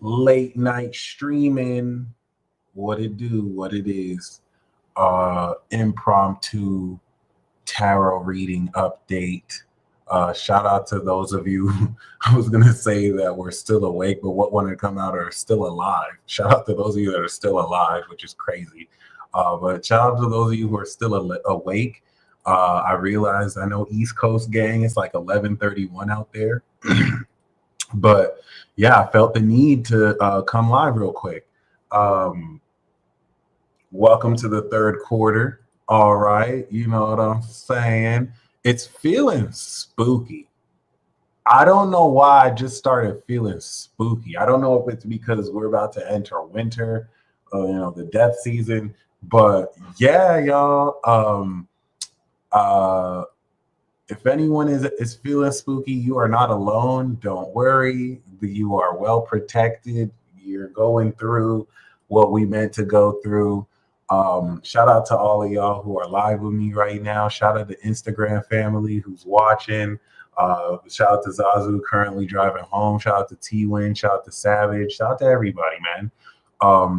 late night streaming. What it do, what it is. Impromptu tarot reading update. Shout out to those of you. I was gonna say that we're still awake, but what want to come out are still alive. Shout out to those of you that are still alive, which is crazy. But shout out to those of you who are still awake. I realized I know East Coast gang. It's like 11:31 out there, but yeah, I felt the need to come live real quick. Um, Welcome to the third quarter. All right, you know what I'm saying? It's feeling spooky. I don't know why I just started feeling spooky. I don't know if it's because we're about to enter winter, the death season. But yeah, y'all. Uh, if anyone is feeling spooky, you are not alone. Don't worry. You are well protected. You're going through what we meant to go through. Shout out to all of y'all who are live with me right now. Shout out to Instagram family who's watching. Shout out to Zazu currently driving home. Shout out to T-Win. Shout out to Savage. Shout out to everybody, man.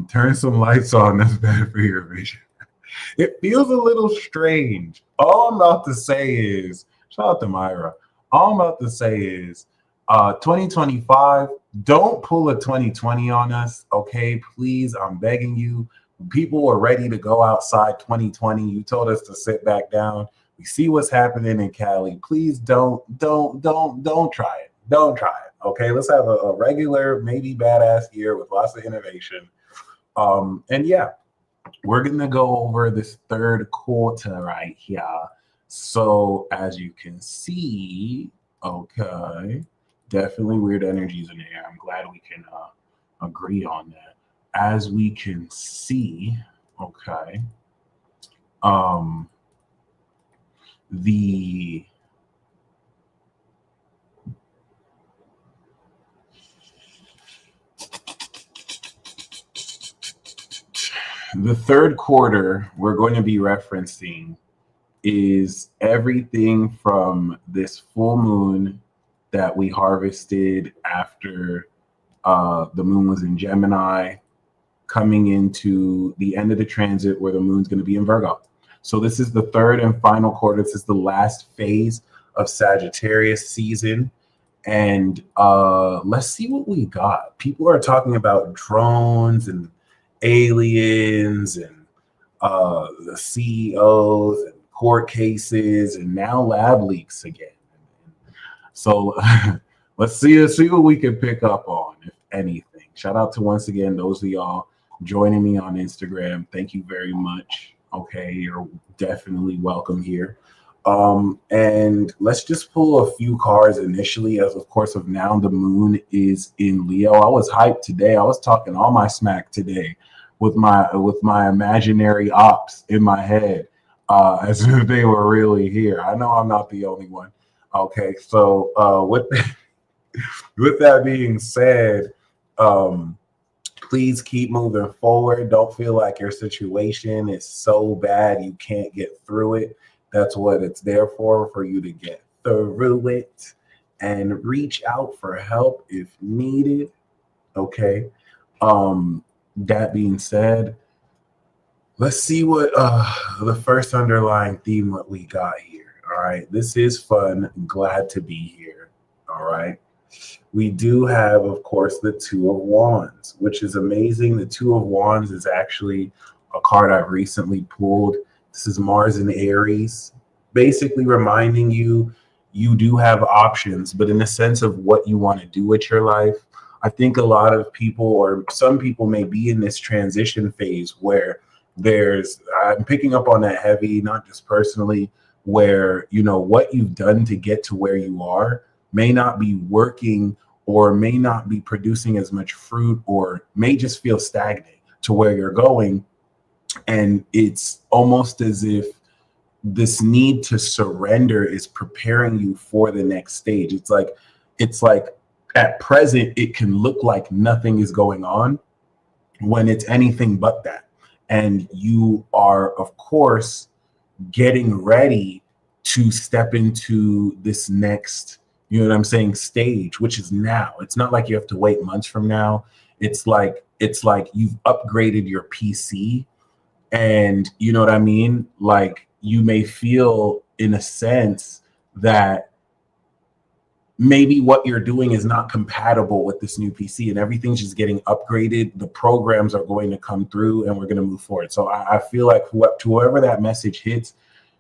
Turn some lights on. That's better for your vision. It feels a little strange. All I'm about to say is, shout out to Myra. All I'm about to say is, 2025, don't pull a 2020 on us, okay? Please, I'm begging you. People are ready to go outside 2020. You told us to sit back down. We see what's happening in Cali. Please don't try it. Don't try it. Okay, let's have a regular, maybe badass year with lots of innovation. And yeah, we're gonna go over this third quarter right here. So as you can see, okay, definitely weird energies in the air. I'm glad we can agree on that. As we can see, okay, the third quarter we're going to be referencing is everything from this full moon that we harvested after the moon was in Gemini, coming into the end of the transit where the moon's going to be in Virgo. So this is the third and final quarter. This is the last phase of Sagittarius season. And let's see what we got. People are talking about drones and aliens and the CEOs and court cases and now lab leaks again. So let's see what we can pick up on, if anything. Shout out to once again those of y'all joining me on Instagram. Thank you very much. Okay, you're definitely welcome here. And let's just pull a few cards initially, as of course of now the moon is in Leo. I was hyped today. I was talking all my smack today with my imaginary ops in my head, as if they were really here. I know I'm not the only one. Okay, so with that being said, please keep moving forward. Don't feel like your situation is so bad you can't get through it. That's what it's there for you to get through it and reach out for help if needed. Okay. That being said, let's see what the first underlying theme what we got here. All right. This is fun. Glad to be here. All right. We do have, of course, the Two of Wands, which is amazing. The Two of Wands is actually a card I've recently pulled. This is Mars in Aries, basically reminding you do have options, but in the sense of what you want to do with your life. I think a lot of people, or some people, may be in this transition phase where I'm picking up on that heavy, not just personally, where, what you've done to get to where you are may not be working or may not be producing as much fruit or may just feel stagnant to where you're going. And it's almost as if this need to surrender is preparing you for the next stage. It's like at present, it can look like nothing is going on when it's anything but that. And you are, of course, getting ready to step into this next, stage, which is now. It's not like you have to wait months from now. it's like you've upgraded your PC, and you know what I mean? Like, you may feel in a sense that maybe what you're doing is not compatible with this new PC, and everything's just getting upgraded. The programs are going to come through and we're going to move forward. So I feel like whoever that message hits,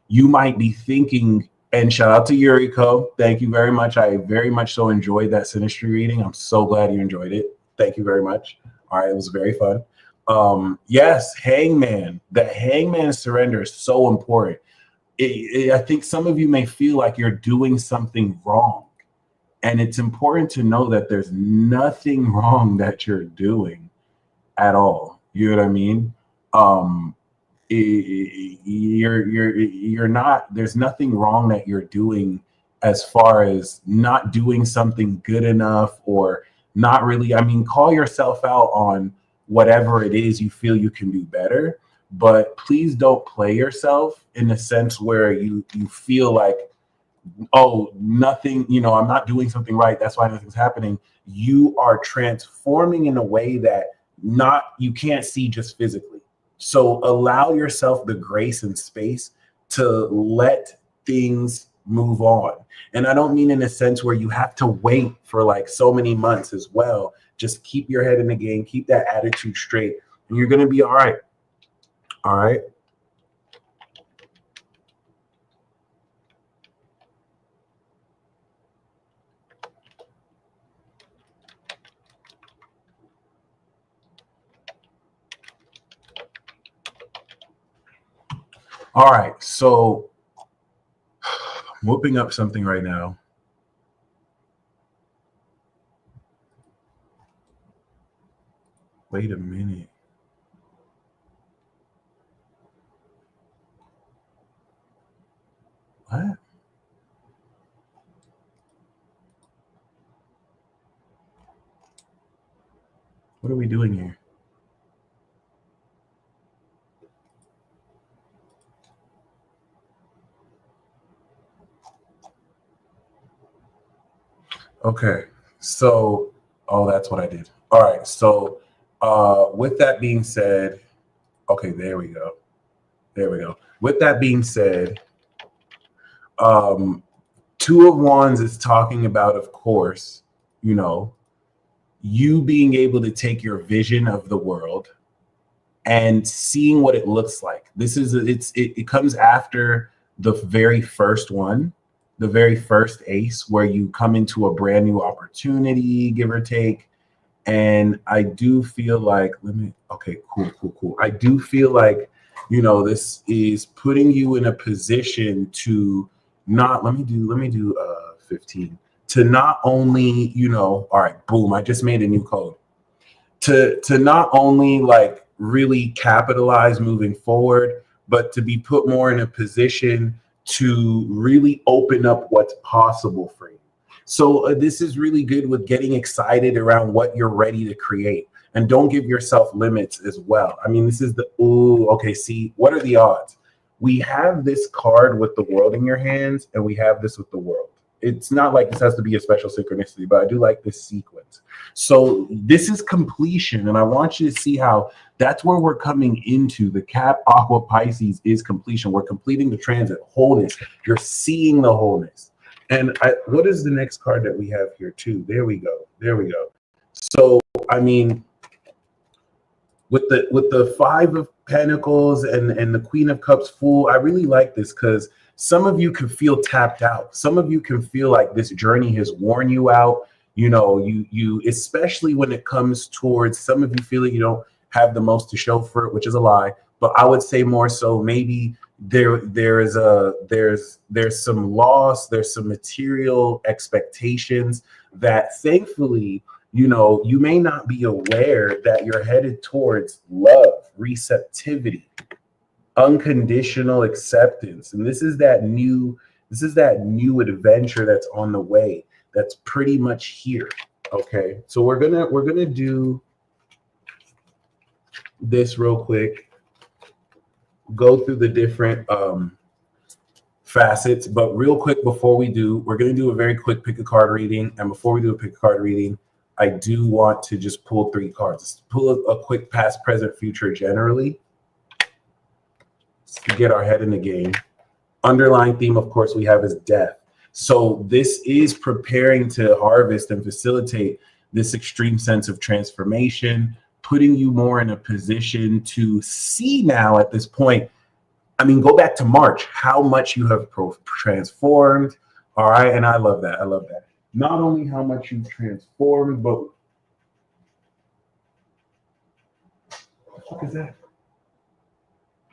you might be thinking, and shout out to Yuriko. Thank you very much. I very much so enjoyed that synastry reading. I'm so glad you enjoyed it. Thank you very much. All right, it was very fun. Yes, Hangman. The Hangman surrender is so important. I think some of you may feel like you're doing something wrong. And it's important to know that there's nothing wrong that you're doing at all. You know what I mean? You're not, there's nothing wrong that you're doing as far as not doing something good enough or not really. I mean, call yourself out on whatever it is you feel you can do better, but please don't play yourself in the sense where you feel like, oh, nothing, I'm not doing something right, that's why nothing's happening. You are transforming in a way that you can't see just physically. So allow yourself the grace and space to let things move on. And I don't mean in a sense where you have to wait for like so many months as well. Just keep your head in the game, keep that attitude straight, and you're going to be all right. All right. All right, so I'm whooping up something right now. Wait a minute. What? What are we doing here? Okay, so, oh, that's what I did. All right, so with that being said, okay, there we go. There we go. With that being said, Two of Wands is talking about, of course, you being able to take your vision of the world and seeing what it looks like. It comes after the very first one, the very first ace, where you come into a brand new opportunity, give or take. And I do feel like, okay, cool. I do feel like, this is putting you in a position to not, let me do 15, to not only, all right, boom, I just made a new code. To not only like really capitalize moving forward, but to be put more in a position to really open up what's possible for you. So this is really good with getting excited around what you're ready to create. And don't give yourself limits as well. I mean, this is okay, see, what are the odds? We have this card with the world in your hands, and we have this with the world. It's not like this has to be a special synchronicity, but I do like this sequence. So this is completion, and I want you to see how that's where we're coming into. The Cap Aqua Pisces is completion. We're completing the transit, wholeness. You're seeing the wholeness. And what is the next card that we have here too? There we go. So, I mean, with the Five of Pentacles and the Queen of Cups Fool, I really like this because some of you can feel tapped out. Some of you can feel like this journey has worn you out. You especially when it comes towards, some of you feel like you don't have the most to show for it, which is a lie. But I would say more so maybe there's some loss, there's some material expectations that thankfully, you may not be aware that you're headed towards love, receptivity, unconditional acceptance. And this is that new adventure that's on the way, that's pretty much here. Okay, so we're gonna do this real quick, go through the different facets, but real quick before we do, we're going to do a very quick pick a card reading. And before we do a pick a card reading, I do want to just pull 3 cards. Let's pull a quick past, present, future generally to get our head in the game. Underlying theme, of course, we have is death. So this is preparing to harvest and facilitate this extreme sense of transformation, putting you more in a position to see now at this point. I mean, go back to March, how much you have transformed. All right. And I love that. I love that. Not only how much you've transformed, but what the fuck is that?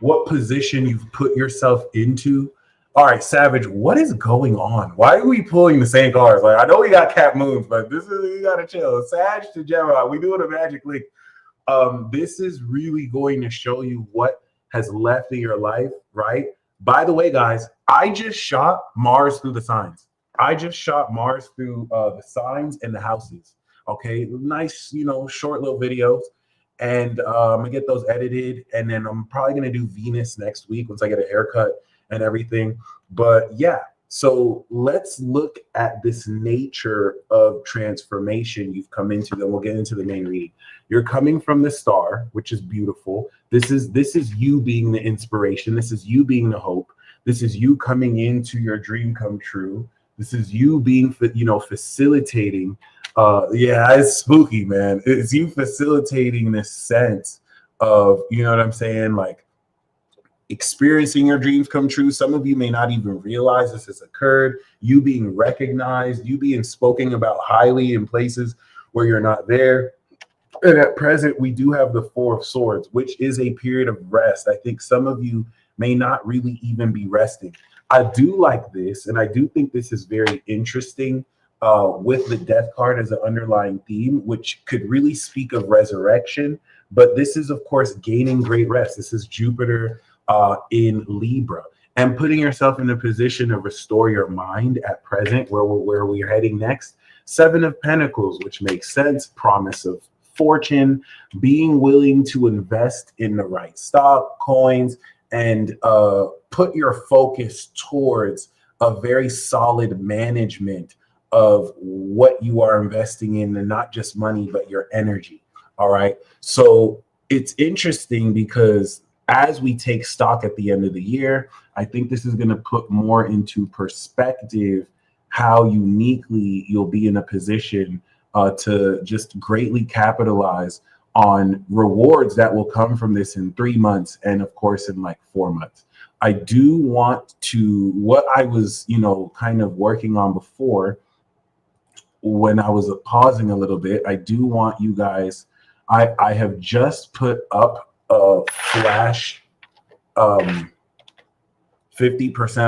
What position you've put yourself into. All right, Savage, what is going on? Why are we pulling the same cards? Like, I know we got Cap Moons, but this is, you gotta chill. Sag to Gemini, we doing a magic link. This is really going to show you what has left in your life, right? By the way, guys, I just shot Mars through the signs. I just shot Mars through the signs and the houses. Okay, nice, short little videos. And I'm gonna get those edited, and then I'm probably gonna do Venus next week once I get a haircut and everything. But yeah, so let's look at this nature of transformation you've come into. Then we'll get into the main reading. You're coming from the star, which is beautiful. This is you being the inspiration. This is you being the hope. This is you coming into your dream come true. This is you being, facilitating. Yeah, it's spooky, man. It's you facilitating this sense of, you know what I'm saying, like experiencing your dreams come true. Some of you may not even realize this has occurred. You being recognized, you being spoken about highly in places where you're not there. And at present, we do have the 4 of Swords, which is a period of rest. I think some of you may not really even be resting. I do like this, and I do think this is very interesting with the death card as an underlying theme, which could really speak of resurrection. But this is, of course, gaining great rest. This is Jupiter in Libra, and putting yourself in a position to restore your mind at present, where we're heading next. 7 of Pentacles, which makes sense. Promise of fortune, being willing to invest in the right stock, coins, and put your focus towards a very solid management of what you are investing in, and not just money, but your energy. All right. So it's interesting because as we take stock at the end of the year, I think this is going to put more into perspective how uniquely you'll be in a position to just greatly capitalize on rewards that will come from this in 3 months, and of course in like 4 months. I do want to, what I was, kind of working on before when I was pausing a little bit, I do want you guys, I have just put up a flash 50%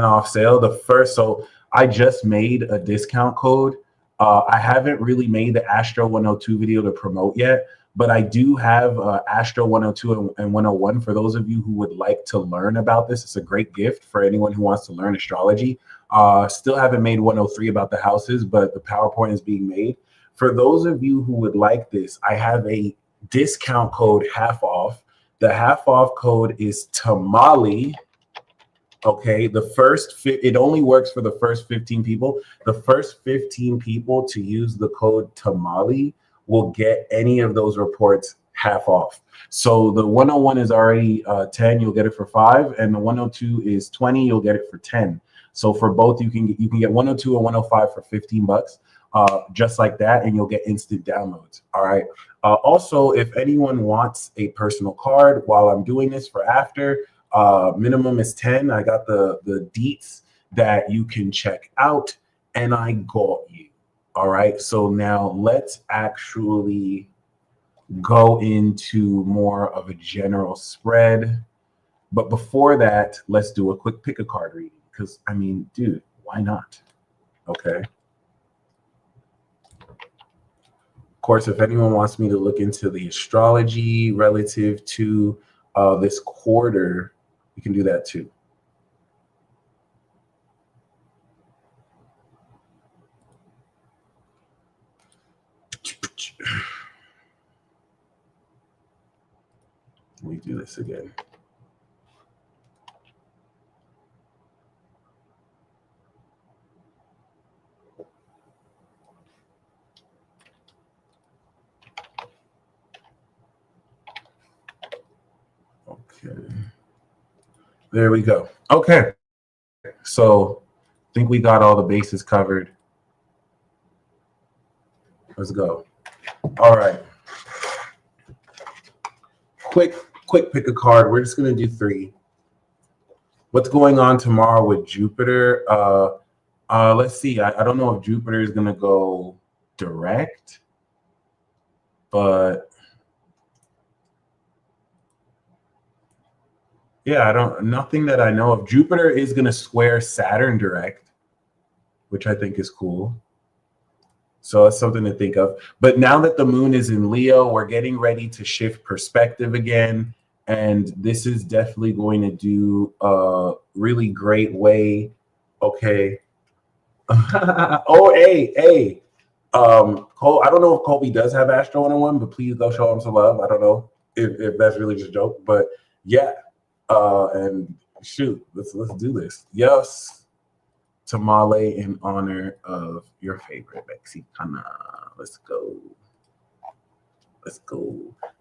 off sale. The first, so I just made a discount code. I haven't really made the Astro 102 video to promote yet, but I do have Astro 102 and 101 for those of you who would like to learn about this. It's a great gift for anyone who wants to learn astrology. Still haven't made 103 about the houses, but the PowerPoint is being made. For those of you who would like this, I have a discount code half off. The half off code is Tamale. Okay, it only works for the first 15 people. The first 15 people to use the code Tamale will get any of those reports half off. So the 101 is already 10, you'll get it for 5, and the 102 is 20, you'll get it for 10. So for both, you can get 102 and 105 for 15 bucks, just like that, and you'll get instant downloads. All right. Also, if anyone wants a personal card while I'm doing this for after, minimum is 10. I got the deets that you can check out, and I got you. All right. So now let's actually go into more of a general spread. But before that, let's do a quick pick a card reading. Because, I mean, dude, why not? Okay. Of course, if anyone wants me to look into the astrology relative to this quarter, we can do that too. Let me do this again. Okay. There we go. Okay. So I think we got all the bases covered. Let's go. All right. Quick pick a card. We're just going to do 3. What's going on tomorrow with Jupiter? Let's see. I don't know if Jupiter is going to go direct, but yeah, nothing that I know of. Jupiter is going to square Saturn direct, which I think is cool. So that's something to think of. But now that the moon is in Leo, we're getting ready to shift perspective again. And this is definitely going to do a really great way. Okay. Oh, hey. Cole, I don't know if Colby does have Astro 101, but please go show him some love. I don't know if that's really just a joke, but yeah. And shoot, let's do this. Yes. Tamale in honor of your favorite Mexicana. Let's go.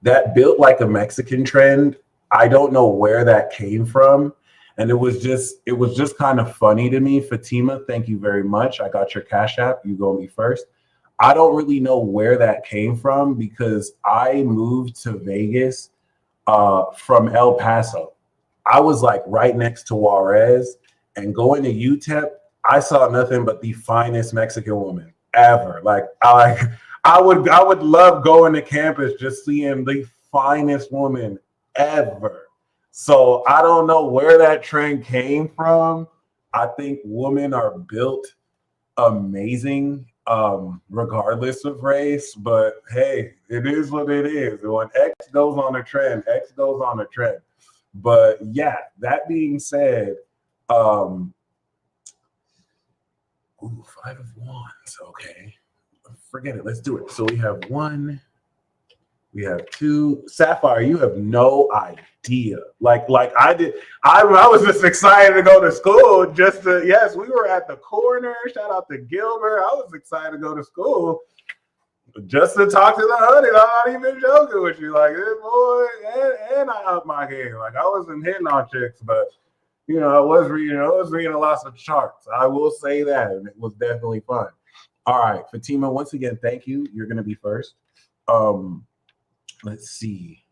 That built like a Mexican trend. I don't know where that came from. And it was just kind of funny to me. Fatima, thank you very much. I got your Cash App. You go me first. I don't really know where that came from because I moved to Vegas from El Paso. I was like right next to Juarez, and going to UTEP, I saw nothing but the finest Mexican woman ever. Like I would love going to campus just seeing the finest woman ever. So I don't know where that trend came from. I think women are built amazing, regardless of race. But hey, it is what it is. When X goes on a trend, X goes on a trend. But yeah, that being said, ooh, 5 of Wands. Okay. Forget it. Let's do it. So we have 1, we have 2. Sapphire, you have no idea. Like I did. I was just excited to go to school just to, yes, we were at the corner. Shout out to Gilbert. I was excited to go to school just to talk to the honey. I'm not even joking with you. Like, this boy, and I upped my game. Like, I wasn't hitting on chicks, but I was reading lots of charts. I will say that, and it was definitely fun. All right, Fatima, once again, thank you. You're going to be first. Let's see.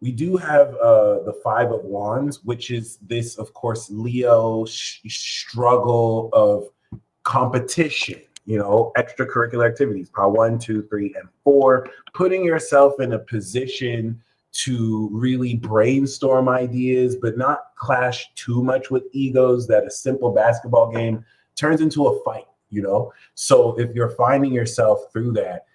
We do have the 5 of Wands, which is this, of course, Leo struggle of competition, extracurricular activities, power 1, 2, 3, and 4, putting yourself in a position to really brainstorm ideas, but not clash too much with egos that a simple basketball game turns into a fight, So if you're finding yourself through that,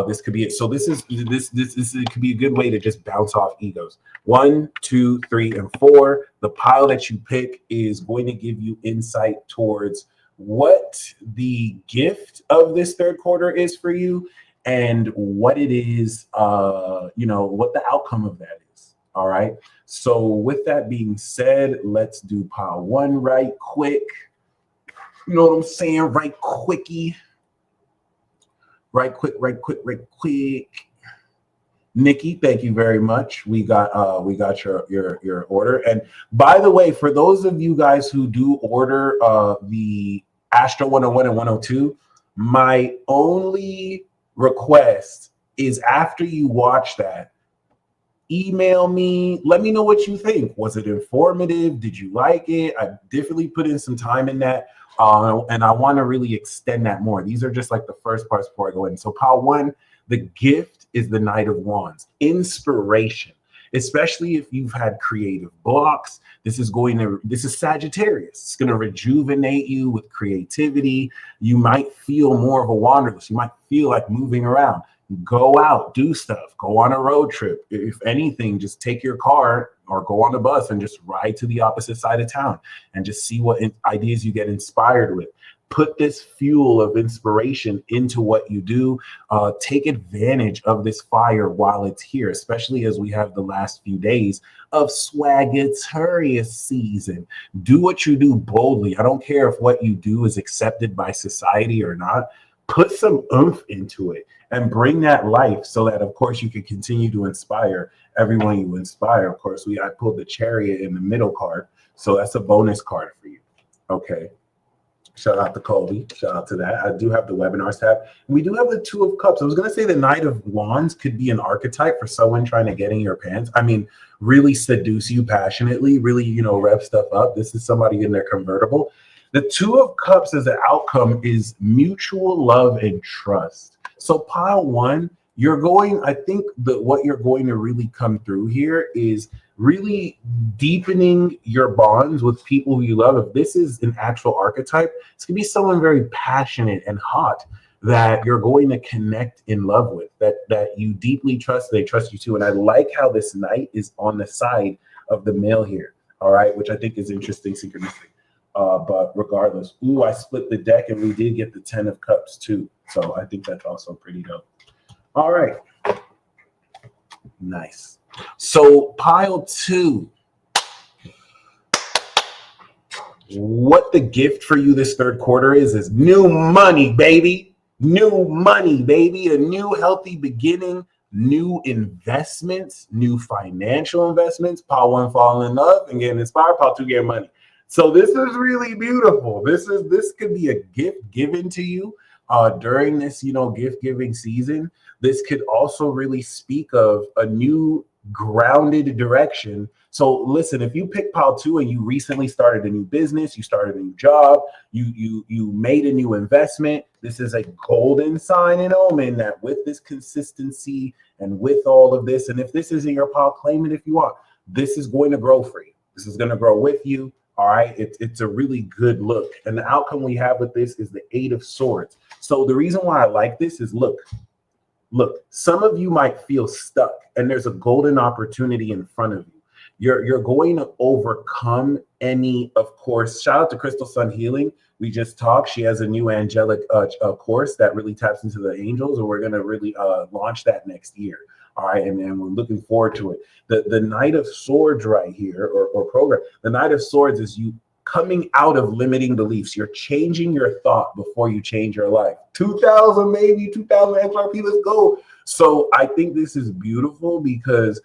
this could be it. So this it could be a good way to just bounce off egos. 1, 2, 3, and 4. The pile that you pick is going to give you insight towards what the gift of this third quarter is for you and what it is, what the outcome of that is. All right. So with that being said, let's do pile 1 right quick. You know what I'm saying? Right quickie. Right quick. Nikki, thank you very much. We got your order. And by the way, for those of you guys who do order the Astro 101 and 102, my only request is after you watch that, email me, let me know what you think. Was it informative? Did you like it? I definitely put in some time in that. And I want to really extend that more. These are just like the first parts before I go in. So pile 1, the gift is the Knight of Wands, inspiration, especially if you've had creative blocks. This is Sagittarius. It's going to rejuvenate you with creativity. You might feel more of a wanderlust. You might feel like moving around. Go out, do stuff, go on a road trip. If anything, just take your car or go on a bus and just ride to the opposite side of town and just see what ideas you get inspired with. Put this fuel of inspiration into what you do. Take advantage of this fire while it's here, especially as we have the last few days of Sagittarius season. Do what you do boldly. I don't care if what you do is accepted by society or not. put some oomph into it and bring that life so that, of course, you can continue to inspire everyone you inspire. Of course, I pulled the Chariot in the middle card, so that's a bonus card for you. Okay. Shout out to Colby. Shout out to that. I do have the webinars tab. We do have the Two of Cups. I was going to say the Knight of Wands could be an archetype for someone trying to get in your pants. I mean, really seduce you passionately, really, rev stuff up. This is somebody in their convertible. The Two of Cups as an outcome is mutual love and trust. So pile one, I think that what you're going to really come through here is really deepening your bonds with people who you love. If this is an actual archetype, it's going to be someone very passionate and hot that you're going to connect in love with, that you deeply trust, they trust you too. And I like how this knight is on the side of the male here, all right, which I think is interesting, synchronistic. But regardless, I split the deck and we did get the 10 of Cups too. So I think that's also pretty dope. All right. Nice. So pile two, what the gift for you this third quarter is new money, baby. New money, baby. A new healthy beginning, new investments, new financial investments. Pile one, fall in love and getting inspired. Pile two, get money. So this is really beautiful. This could be a gift given to you during this, gift giving season. This could also really speak of a new grounded direction. So listen, if you pick pile two and you recently started a new business, you started a new job, you made a new investment, this is a golden sign and omen that with this consistency and with all of this, and if this isn't your pile, claim it if you want. This is going to grow for you. This is going to grow with you. All right, it's a really good look. And the outcome we have with this is the 8 of Swords. So the reason why I like this is look, some of you might feel stuck and there's a golden opportunity in front of you. You're going to overcome any, of course, shout out to Crystal Sun Healing. We just talked. She has a new angelic course that really taps into the angels, and we're going to really launch that next year. All right, and we're looking forward to it. The Knight of Swords right here, or program, the Knight of Swords is you coming out of limiting beliefs. You're changing your thought before you change your life. 2,000, maybe 2,000 XRP, let's go. So I think this is beautiful because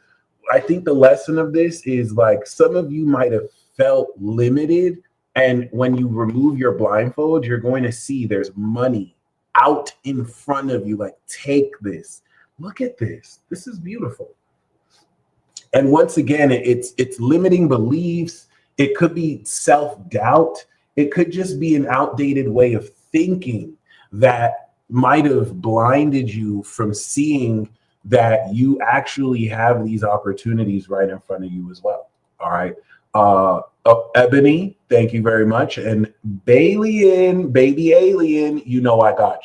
I think the lesson of this is like some of you might have felt limited, and when you remove your blindfold, you're going to see there's money out in front of you. Like, take this. Look at this. This is beautiful. And once again, it's limiting beliefs. It could be self-doubt. It could just be an outdated way of thinking that might have blinded you from seeing that you actually have these opportunities right in front of you as well. All right. Ebony, thank you very much. And baby alien, I got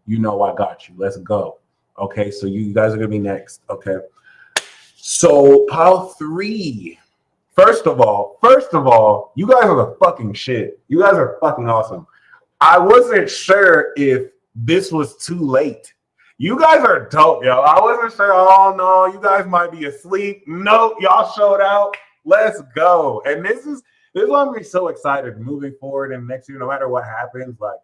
you. I got you. Let's go. Okay, so you guys are gonna be next. Okay. So pile 3. First of all, you guys are the fucking shit. You guys are fucking awesome. I wasn't sure if this was too late. You guys are dope, yo. I wasn't sure. Oh no, you guys might be asleep. Nope, y'all showed out. Let's go. And this is why I'm so excited moving forward. And next year, no matter what happens, like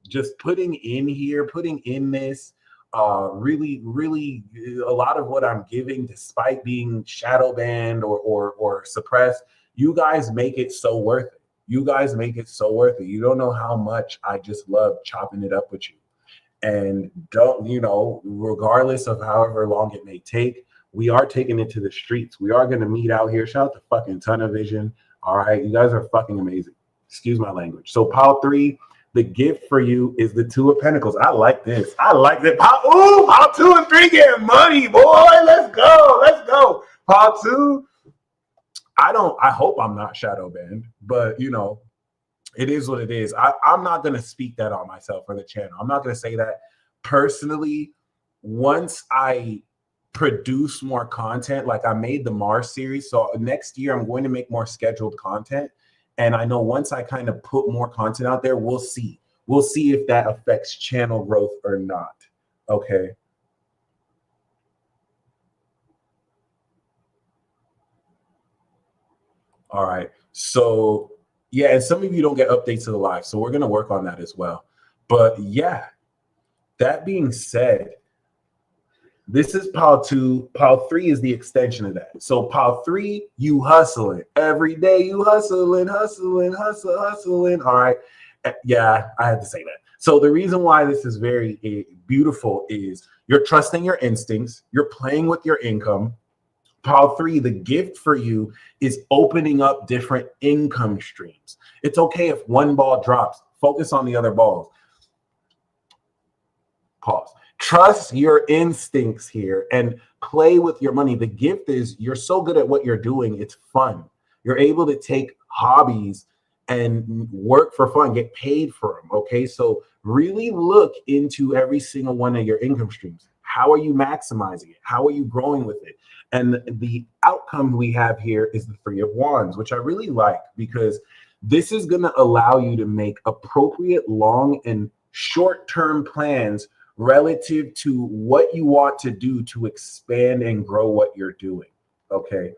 just putting in this, really a lot of what I'm giving, despite being shadow banned or suppressed, you guys make it so worth it. You guys make it so worth it. You don't know how much I just love chopping it up with you. And regardless of however long it may take, we are taking it to the streets. We are going to meet out here. Shout out to fucking Ton of Vision. All right. You guys are fucking amazing. Excuse my language. So pile 3, the gift for you is the 2 of Pentacles. I like this. I like that. Pile 2 and 3 getting money, boy. Let's go. Pile 2. I hope I'm not shadow banned, but it is what it is. I'm not going to speak that on myself or the channel. I'm not going to say that personally. Once I produce more content, like I made the Mars series, so next year I'm going to make more scheduled content. And I know once I kind of put more content out there, we'll see if that affects channel growth or not. Okay. All right. So yeah, and some of you don't get updates to the live, so we're going to work on that as well. But yeah, that being said, this is pile 2. Pile 3 is the extension of that. So pile 3, you hustling. Every day you hustling. All right. Yeah, I had to say that. So the reason why this is very beautiful is you're trusting your instincts. You're playing with your income. Pile 3, the gift for you is opening up different income streams. It's okay if one ball drops. Focus on the other balls. Pause. Trust your instincts here and play with your money. The gift is you're so good at what you're doing. It's fun. You're able to take hobbies and work for fun, get paid for them. Okay. So really look into every single one of your income streams. How are you maximizing it? How are you growing with it? And the outcome we have here is the 3 of Wands, which I really like because this is going to allow you to make appropriate long and short-term plans relative to what you want to do to expand and grow what you're doing. Okay.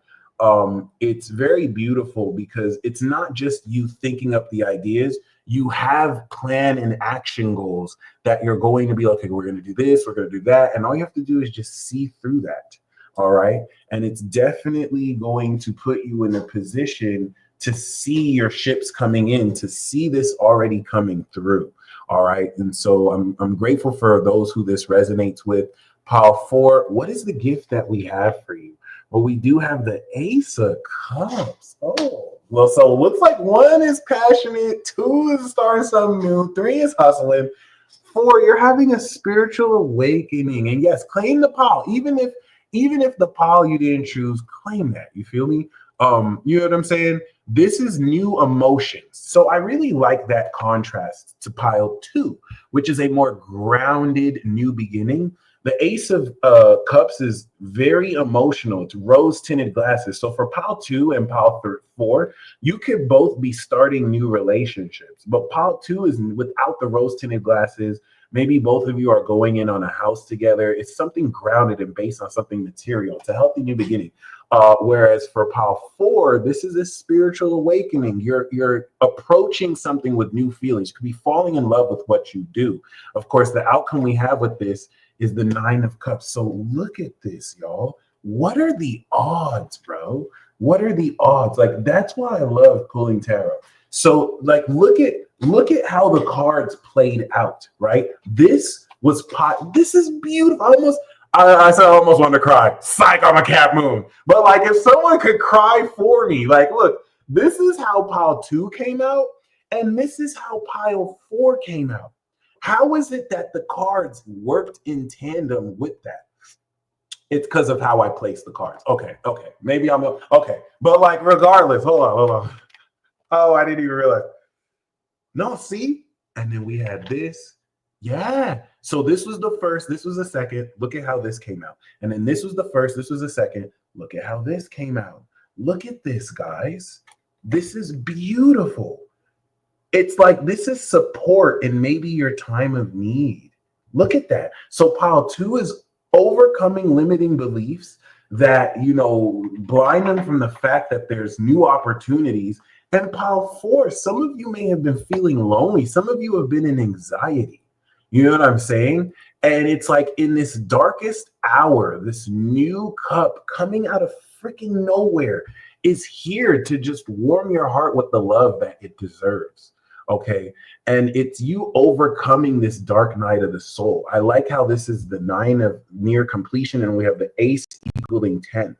It's very beautiful because it's not just you thinking up the ideas. You have plan and action goals that you're going to be okay, we're going to do this, we're going to do that. And all you have to do is just see through that. All right. And it's definitely going to put you in a position to see your ships coming in, to see this already coming through. All right. And so I'm grateful for those who this resonates with. Pile 4, what is the gift that we have for you? Well, we do have the Ace of Cups. Oh, well, so it looks like 1 is passionate, 2 is starting something new, 3 is hustling, 4, you're having a spiritual awakening. And yes, claim the pile. Even if the pile you didn't choose, claim that. You feel me? You know what I'm saying? This is new emotions. So I really like that contrast to pile 2, which is a more grounded new beginning. The Ace of Cups is very emotional. It's rose-tinted glasses. So for pile 2 and pile 4, you could both be starting new relationships. But pile 2 is without the rose-tinted glasses. Maybe both of you are going in on a house together. It's something grounded and based on something material. It's a healthy new beginning. Whereas for pile 4, this is a spiritual awakening. You're approaching something with new feelings. You could be falling in love with what you do. Of course, the outcome we have with this is the 9 of Cups. So look at this, y'all. What are the odds, bro? What are the odds? Like, that's why I love pulling tarot. So like, look at how the cards played out, right? This is beautiful. I said I almost wanted to cry. Psych, I'm a cat moon. But like, if someone could cry for me, like, look, this is how pile 2 came out, and this is how pile 4 came out. How is it that the cards worked in tandem with that? It's because of how I placed the cards. Okay. Maybe okay. But like, regardless, hold on. Oh, I didn't even realize. No, see? And then we had this. Yeah. So this was the first, this was the second. Look at how this came out. And then this was the first, this was the second. Look at how this came out. Look at this, guys. This is beautiful. It's like this is support in maybe your time of need. Look at that. So pile 2 is overcoming limiting beliefs that, blind them from the fact that there's new opportunities. And pile 4, some of you may have been feeling lonely. Some of you have been in anxiety. You know what I'm saying? And it's like in this darkest hour, this new cup coming out of freaking nowhere is here to just warm your heart with the love that it deserves. Okay. And it's you overcoming this dark night of the soul. I like how this is the 9 of near completion, and we have the Ace equaling 10.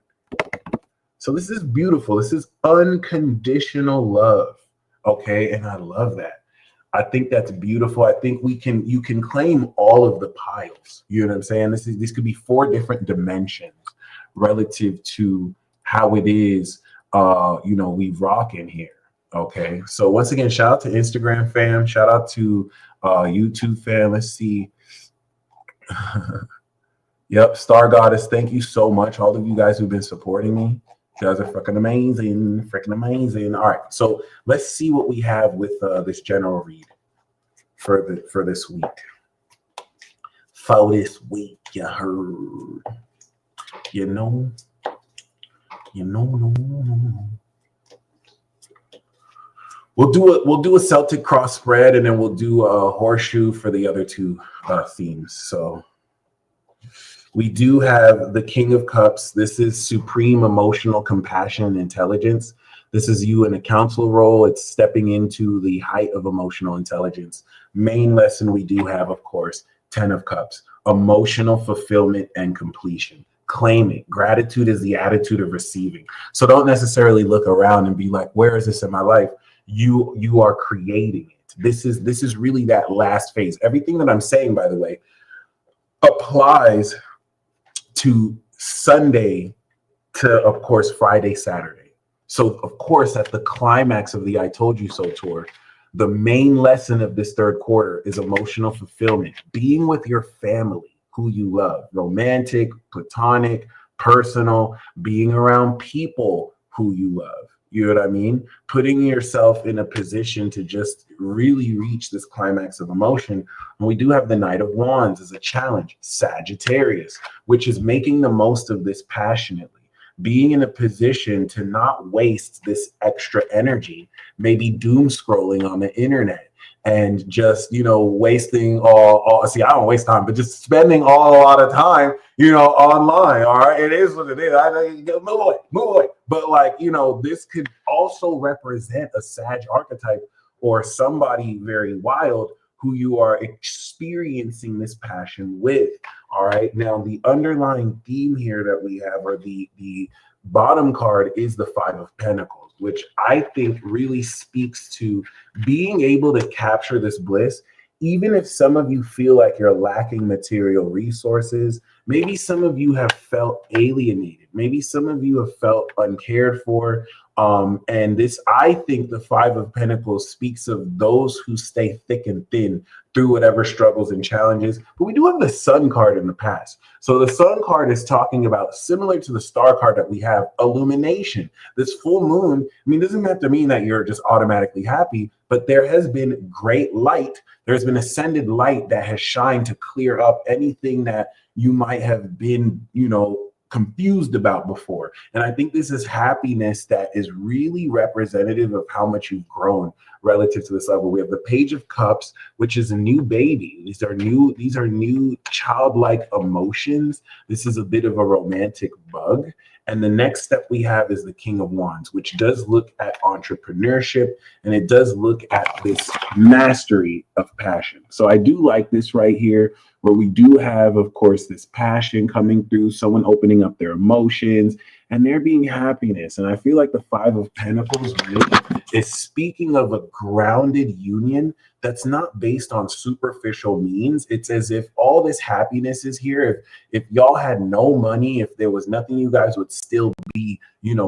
So this is beautiful. This is unconditional love. Okay. And I love that. I think that's beautiful. I think you can claim all of the piles. You know what I'm saying? This could be 4 different dimensions relative to how it is, we rock in here. Okay. So once again, shout out to Instagram fam. Shout out to YouTube fam. Let's see. Yep. Star Goddess. Thank you so much. All of you guys who've been supporting me. You guys are freaking amazing. Freaking amazing. All right. So let's see what we have with this general read for this week. For this week, you heard. No. We'll do a Celtic cross spread, and then we'll do a horseshoe for the other two themes. So we do have the King of Cups. This is supreme emotional compassion and intelligence. This is you in a counsel role. It's stepping into the height of emotional intelligence. Main lesson we do have, of course, 10 of Cups, emotional fulfillment and completion. Claim it. Gratitude is the attitude of receiving. So don't necessarily look around and be like, where is this in my life? You are creating it. This is really that last phase. Everything that I'm saying, by the way, applies to Sunday to, of course, Friday, Saturday. So, of course, at the climax of the I Told You So tour, the main lesson of this third quarter is emotional fulfillment, being with your family, who you love, romantic, platonic, personal, being around people who you love. You know what I mean? Putting yourself in a position to just really reach this climax of emotion. And we do have the Knight of Wands as a challenge, Sagittarius, which is making the most of this passionately, being in a position to not waste this extra energy, maybe doom scrolling on the internet and just, wasting all see, I don't waste time, but just spending a lot of time, online. All right. It is what it is. Move away. But this could also represent a Sag archetype or somebody very wild who you are experiencing this passion with. All right. Now, the underlying theme here that we have, or the bottom card, is the Five of Pentacles, which I think really speaks to being able to capture this bliss. Even if some of you feel like you're lacking material resources, maybe some of you have felt alienated, maybe some of you have felt uncared for. And this, I think the Five of Pentacles speaks of those who stay thick and thin through whatever struggles and challenges. But we do have the Sun card in the past. So the Sun card is talking about, similar to the Star card that we have, illumination. This full moon, doesn't have to mean that you're just automatically happy, but there has been great light. There's been ascended light that has shined to clear up anything that you might have been, confused about before. And I think this is happiness that is really representative of how much you've grown relative to this level. We have the Page of Cups, which is a new baby. These are new childlike emotions. This is a bit of a romantic bug. And the next step we have is the King of Wands, which does look at entrepreneurship, and it does look at this mastery of passion. So I do like this right here, where we do have, of course, this passion coming through, someone opening up their emotions, and there being happiness. And I feel like the Five of Pentacles really is speaking of a grounded union that's not based on superficial means. It's as if all this happiness is here. If y'all had no money, if there was nothing, you guys would still be,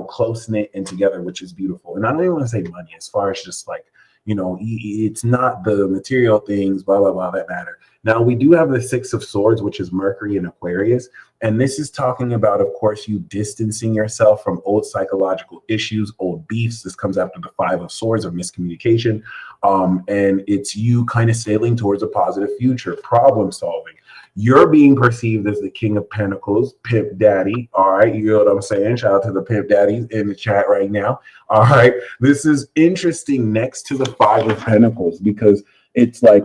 close-knit and together, which is beautiful. And I don't even want to say money, as far as just like, it's not the material things, blah, blah, blah, that matter. Now, we do have the Six of Swords, which is Mercury and Aquarius. And this is talking about, of course, you distancing yourself from old psychological issues, old beefs. This comes after the Five of Swords of miscommunication. And it's you kind of sailing towards a positive future, problem solving. You're being perceived as the King of Pentacles, Pimp Daddy. All right. You know what I'm saying? Shout out to the Pimp Daddies in the chat right now. All right. This is interesting next to the Five of Pentacles, because it's like,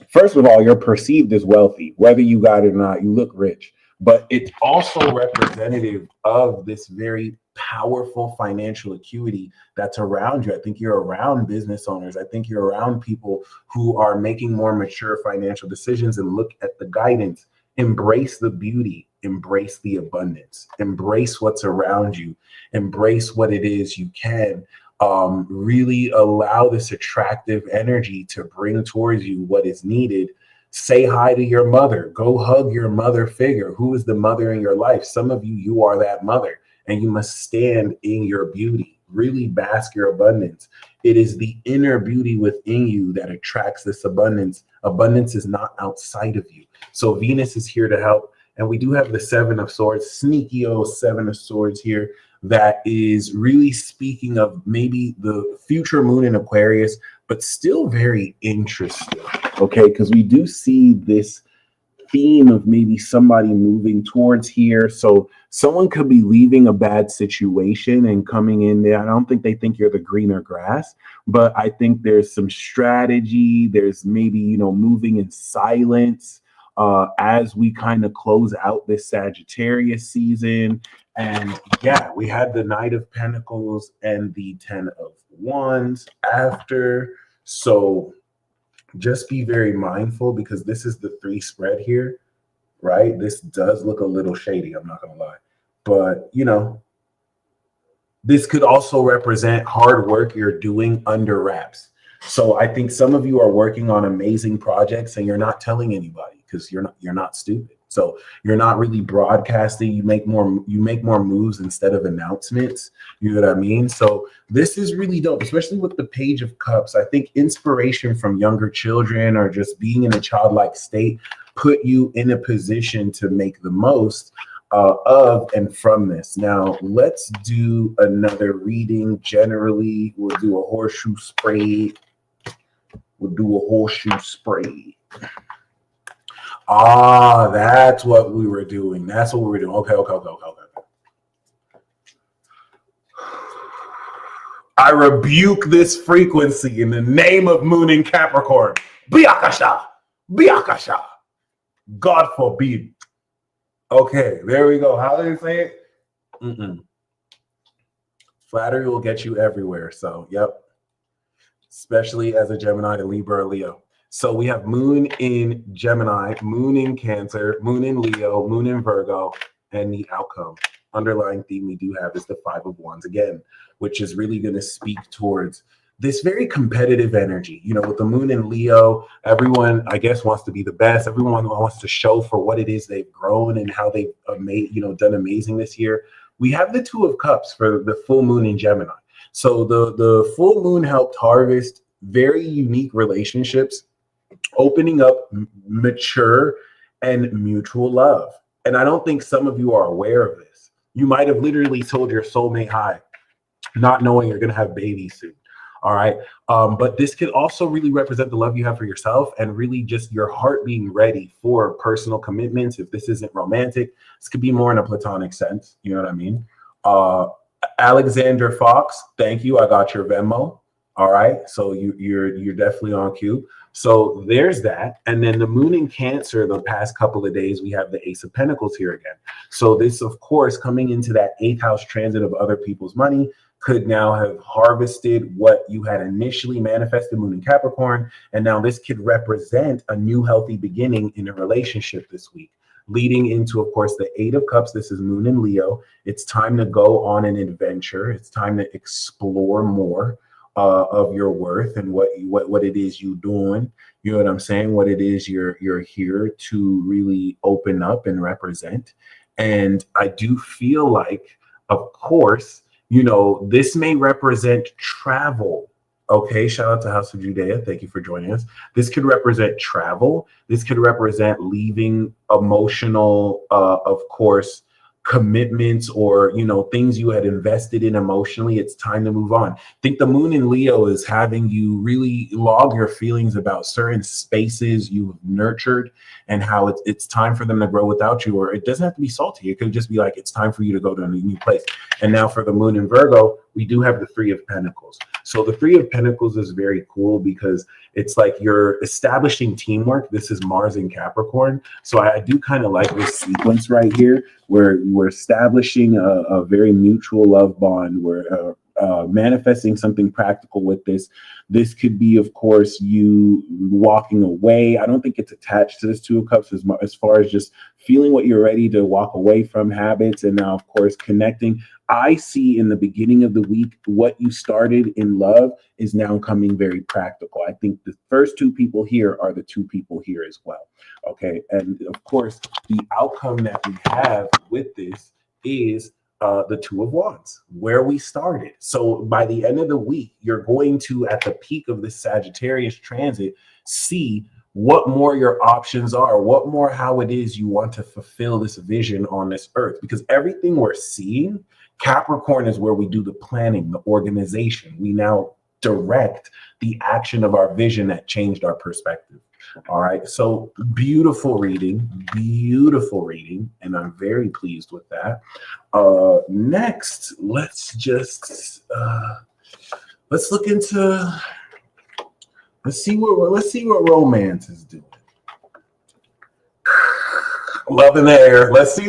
first of all, you're perceived as wealthy, whether you got it or not. You look rich, but it's also representative of this very powerful financial acuity that's around you. I think you're around business owners. I think you're around people who are making more mature financial decisions and look at the guidance. Embrace the beauty, embrace the abundance, embrace what's around you, embrace what it is you can. Really allow this attractive energy to bring towards you what is needed. Say hi to your mother. Go hug your mother figure. Who is the mother in your life? Some of you are that mother, and you must stand in your beauty. Really bask your abundance. It is the inner beauty within you that attracts this abundance. Abundance is not outside of you. So Venus is here to help. And we do have the Seven of Swords, sneaky old Seven of Swords here, that is really speaking of maybe the future moon in Aquarius, but still very interesting, okay? Because we do see this theme of maybe somebody moving towards here. So someone could be leaving a bad situation and coming in there. I don't think they think you're the greener grass, but I think there's some strategy. There's maybe, moving in silence as we kind of close out this Sagittarius season. And yeah, we had the Knight of Pentacles and the Ten of Wands after. So just be very mindful, because this is the 3 spread here, right? This does look a little shady, I'm not gonna lie. But, this could also represent hard work you're doing under wraps. So I think some of you are working on amazing projects and you're not telling anybody because you're not stupid. So you're not really broadcasting. You make more moves instead of announcements. You know what I mean? So this is really dope, especially with the Page of Cups. I think inspiration from younger children or just being in a childlike state put you in a position to make the most of and from this. Now, let's do another reading. Generally, we'll do a horseshoe spray. Ah, that's what we were doing. Okay. I rebuke this frequency in the name of Moon in Capricorn. Biakasha. God forbid. Okay, there we go. How do you say it? Flattery will get you everywhere. So, yep. Especially as a Gemini, a Libra, or Leo. So we have Moon in Gemini, Moon in Cancer, Moon in Leo, Moon in Virgo, and the outcome. Underlying theme we do have is the 5 of Wands again, which is really going to speak towards this very competitive energy. With the Moon in Leo, everyone, I guess, wants to be the best. Everyone wants to show for what it is they've grown and how they've done amazing this year. We have the 2 of Cups for the full moon in Gemini. So the full moon helped harvest very unique relationships, opening up mature and mutual love. And I don't think some of you are aware of this. You might have literally told your soulmate hi, not knowing you're going to have babies soon. All right. But this could also really represent the love you have for yourself and really just your heart being ready for personal commitments. If this isn't romantic, this could be more in a platonic sense. You know what I mean? Alexander Fox, thank you. I got your Venmo. All right. So you're definitely on cue. So there's that. And then the Moon in Cancer, the past couple of days, we have the Ace of Pentacles here again. So this, of course, coming into that 8th house transit of other people's money, could now have harvested what you had initially manifested, Moon in Capricorn. And now this could represent a new healthy beginning in a relationship this week, leading into, of course, the 8 of Cups. This is Moon in Leo. It's time to go on an adventure. It's time to explore more of your worth and what it is you're doing. You know what I'm saying? What it is you're here to really open up and represent. And I do feel like, of course, this may represent travel. Okay, shout out to House of Judea. Thank you for joining us. This could represent travel. This could represent leaving emotional, of course, commitments or, things you had invested in emotionally. It's time to move on. I think the Moon in Leo is having you really log your feelings about certain spaces you've nurtured and how it's time for them to grow without you. Or it doesn't have to be salty. It could just be like, it's time for you to go to a new place. And now for the Moon in Virgo, we do have the 3 of Pentacles. So the 3 of Pentacles is very cool because it's like you're establishing teamwork. This is Mars in Capricorn. So I do kind of like this sequence right here where we're establishing a very mutual love bond. We're manifesting something practical with this. This could be, of course, you walking away. I don't think it's attached to this 2 of Cups as far as just feeling what you're ready to walk away from habits. And now, of course, connecting. I see in the beginning of the week, what you started in love is now coming very practical. I think the first 2 people here are the 2 people here as well. Okay. And of course, the outcome that we have with this is the 2 of Wands, where we started. So by the end of the week, you're going to, at the peak of this Sagittarius transit, see what more your options are, what more how it is you want to fulfill this vision on this earth. Because everything we're seeing, Capricorn is where we do the planning, the organization. We now direct the action of our vision that changed our perspective. All right. So beautiful reading, and I'm very pleased with that. Next, let's look into let's see what romance is doing. Love in the air. Let's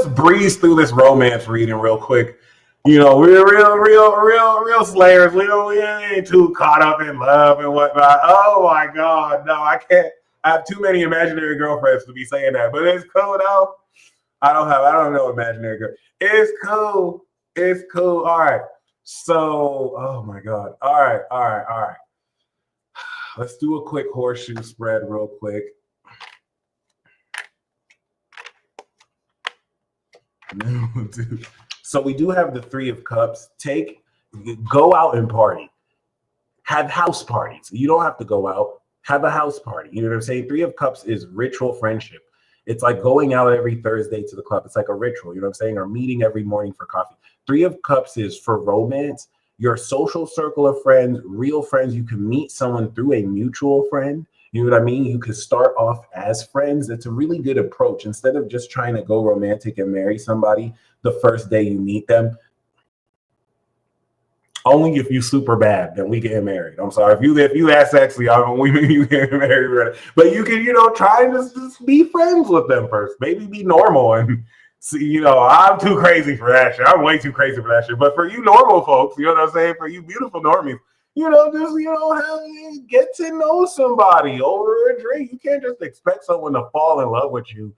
breeze through this romance reading real quick. You know, we're real slayers. We ain't too caught up in love and whatnot. Oh my God, no, I can't. I have too many imaginary girlfriends to be saying that, but it's cool though. I don't know imaginary girl. It's cool. All right. So, oh my God. All right. Let's do a quick horseshoe spread real quick. So we do have the Three of Cups. Go out and party. Have house parties. You don't have to go out. Have a house party. You know what I'm saying? Three of Cups is ritual friendship. It's like going out every Thursday to the club. It's like a ritual, you know what I'm saying? Or meeting every morning for coffee. Three of Cups is for romance, your social circle of friends, real friends. You can meet someone through a mutual friend. You know what I mean? You could start off as friends. It's a really good approach. Instead of just trying to go romantic and marry somebody the first day you meet them. Only if you super bad, then we get married. I'm sorry. If you that sexy, you get married. But you can, try and just be friends with them first. Maybe be normal and see, I'm too crazy for that shit. I'm way too crazy for that shit. But for you normal folks, you know what I'm saying? For you beautiful normies, get to know somebody over a drink. You can't just expect someone to fall in love with you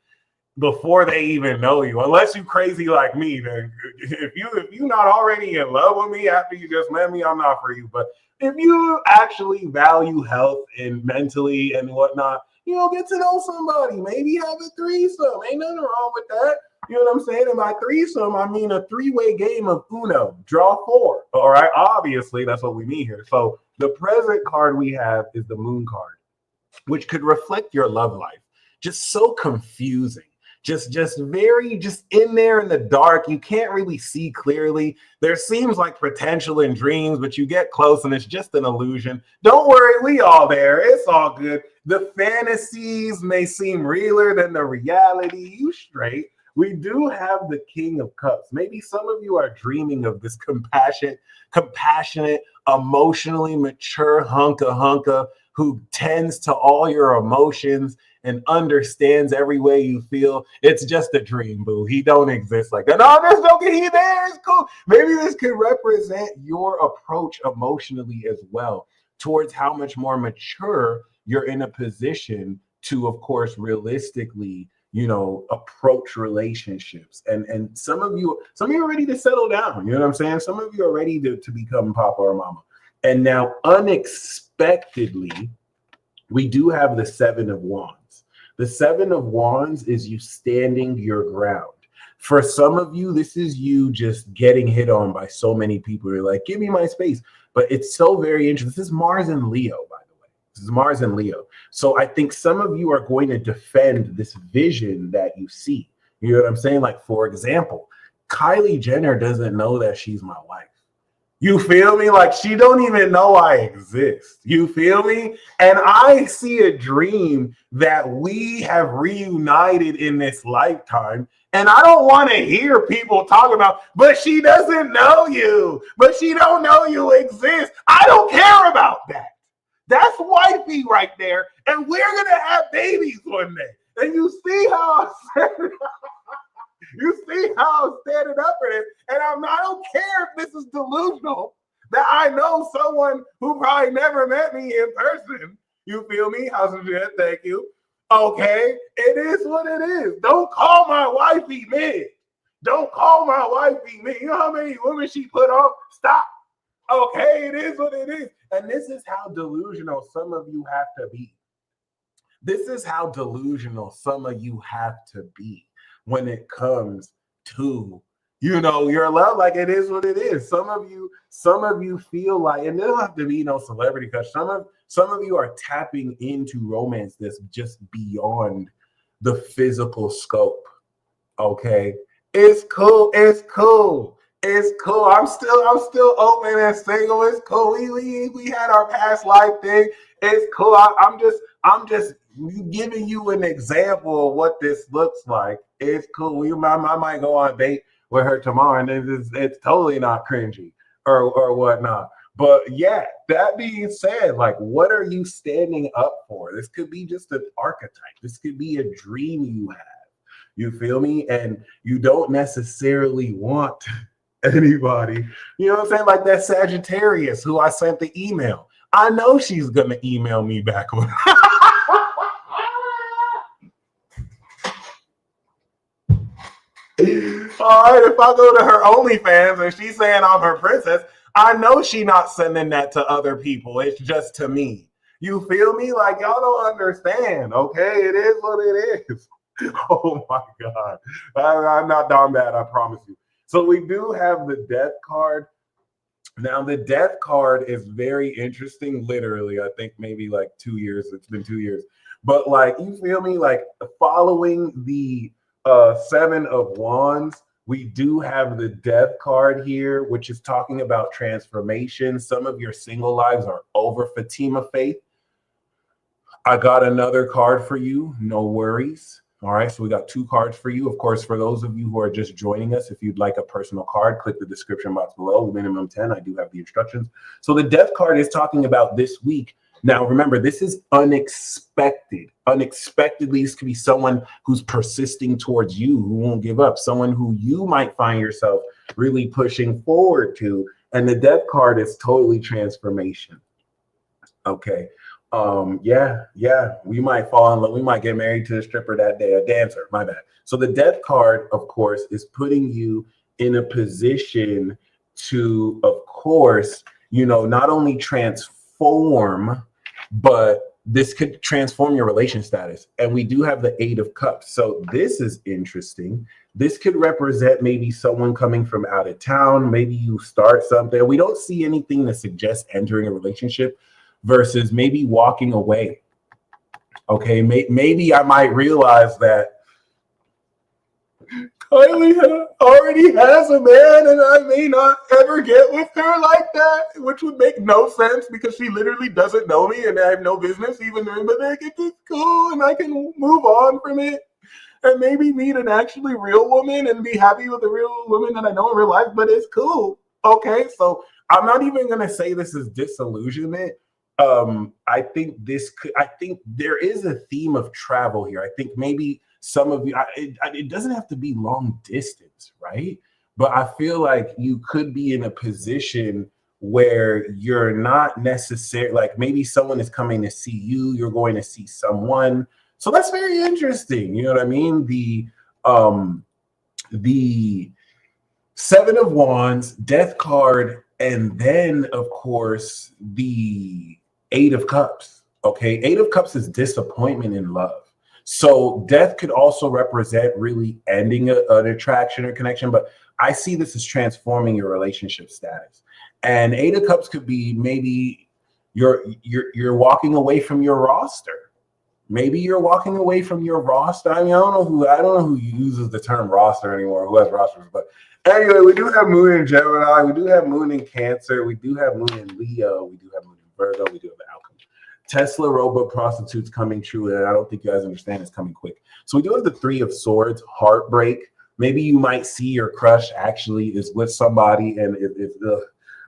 before they even know you, unless you crazy like me. Then if you're not already in love with me after you just met me, I'm not for you. But if you actually value health and mentally and whatnot, get to know somebody. Maybe have a threesome. Ain't nothing wrong with that. You know what I'm saying? And by threesome, I mean a three-way game of Uno. Draw four. All right. Obviously, that's what we mean here. So the present card we have is the Moon card, which could reflect your love life. Just so confusing. Just in there in the dark. You can't really see clearly. There seems like potential in dreams, but you get close and it's just an illusion. Don't worry, we all there. It's all good. The fantasies may seem realer than the reality. You straight. We do have the King of Cups. Maybe some of you are dreaming of this compassionate, emotionally mature hunka who tends to all your emotions and understands every way you feel. It's just a dream, boo. He don't exist like that. No, there's no he there. It's cool. Maybe this could represent your approach emotionally as well towards how much more mature you're in a position to, of course, realistically, approach relationships. And some of you are ready to settle down. You know what I'm saying? Some of you are ready to become papa or mama. And now unexpectedly, we do have the Seven of Wands. The Seven of Wands is you standing your ground. For some of you, this is you just getting hit on by so many people. You're like, give me my space. But it's so very interesting. This is Mars and Leo, by the way. This is Mars and Leo. So I think some of you are going to defend this vision that you see. You know what I'm saying? Like, for example, Kylie Jenner doesn't know that she's my wife. You feel me? Like, she don't even know I exist. You feel me? And I see a dream that we have reunited in this lifetime. And I don't want to hear people talk about, but she doesn't know you. But she don't know you exist. I don't care about that. That's wifey right there. And we're going to have babies one day. And you see how I'm standing up for this. And I don't care if this is delusional, that I know someone who probably never met me in person. You feel me? How's it good? Thank you. Okay. It is what it is. Don't call my wifey mid. Don't call my wifey mid. You know how many women she put on? Stop. Okay. It is what it is. And this is how delusional some of you have to be. This is how delusional some of you have to be when it comes to, your love. Like, it is what it is. Some of you feel like, and there don't have to be no celebrity, because some of you are tapping into romance that's just beyond the physical scope. Okay. It's cool. It's cool. I'm still open and single. It's cool. We had our past life thing. It's cool. I'm just giving you an example of what this looks like. It's cool. I might go on a date with her tomorrow, and it's totally not cringy or whatnot. But yeah, that being said, like, what are you standing up for? This could be just an archetype. This could be a dream you have. You feel me? And you don't necessarily want anybody. You know what I'm saying? Like that Sagittarius who I sent the email. I know she's going to email me back. All right, if I go to her OnlyFans and she's saying I'm her princess, I know she not sending that to other people. It's just to me. You feel me? Like, y'all don't understand, okay? It is what it is. Oh my God. I'm not down bad, I promise you. So we do have the death card. Now, the death card is very interesting, literally. I think maybe like 2 years. It's been 2 years. But like, you feel me? Like following the Seven of Wands, we do have the death card here, which is talking about transformation. Some of your single lives are over, Fatima Faith. I got another card for you. No worries. All right, so we got 2 cards for you. Of course, for those of you who are just joining us, if you'd like a personal card, click the description box below. Minimum 10. I do have the instructions. So the death card is talking about this week. Now, remember, this is unexpected. Unexpectedly, this could be someone who's persisting towards you, who won't give up, someone who you might find yourself really pushing forward to. And the death card is totally transformation. Okay. Yeah, we might fall in love. We might get married to a stripper that day, a dancer, my bad. So the death card, of course, is putting you in a position to, of course, you know, not only transform, but this could transform your relation status. And we do have the 8 of Cups. So this is interesting. This could represent maybe someone coming from out of town. Maybe you start something. We don't see anything that suggests entering a relationship versus maybe walking away. Okay, maybe I might realize that Kylie already has a man and I may not ever get with her like that, which would make no sense because she literally doesn't know me and I have no business even doing, but like, it's cool and I can move on from it and maybe meet an actually real woman and be happy with the real woman that I know in real life, but it's cool. Okay, so I'm not even going to say this is disillusionment. I think there is a theme of travel here. I think maybe some of you, it doesn't have to be long distance, right? But I feel like you could be in a position where you're not necessarily, like maybe someone is coming to see you, you're going to see someone. So that's very interesting. You know what I mean? The Seven of Wands, death card, and then of course the 8 of Cups. Okay, 8 of Cups is disappointment in love. So death could also represent really ending an attraction or connection, but I see this as transforming your relationship status. And 8 of Cups could be maybe you're walking away from your roster. Maybe you're walking away from your roster. I mean, I don't know who uses the term roster anymore, who has rosters, but anyway, we do have Moon in Gemini, we do have Moon in Cancer, we do have Moon in Leo, we do have Moon in Virgo, we do have the outcome. Tesla robot prostitutes coming true, and I don't think you guys understand it's coming quick. So we do have the 3 of Swords, heartbreak. Maybe you might see your crush actually is with somebody, and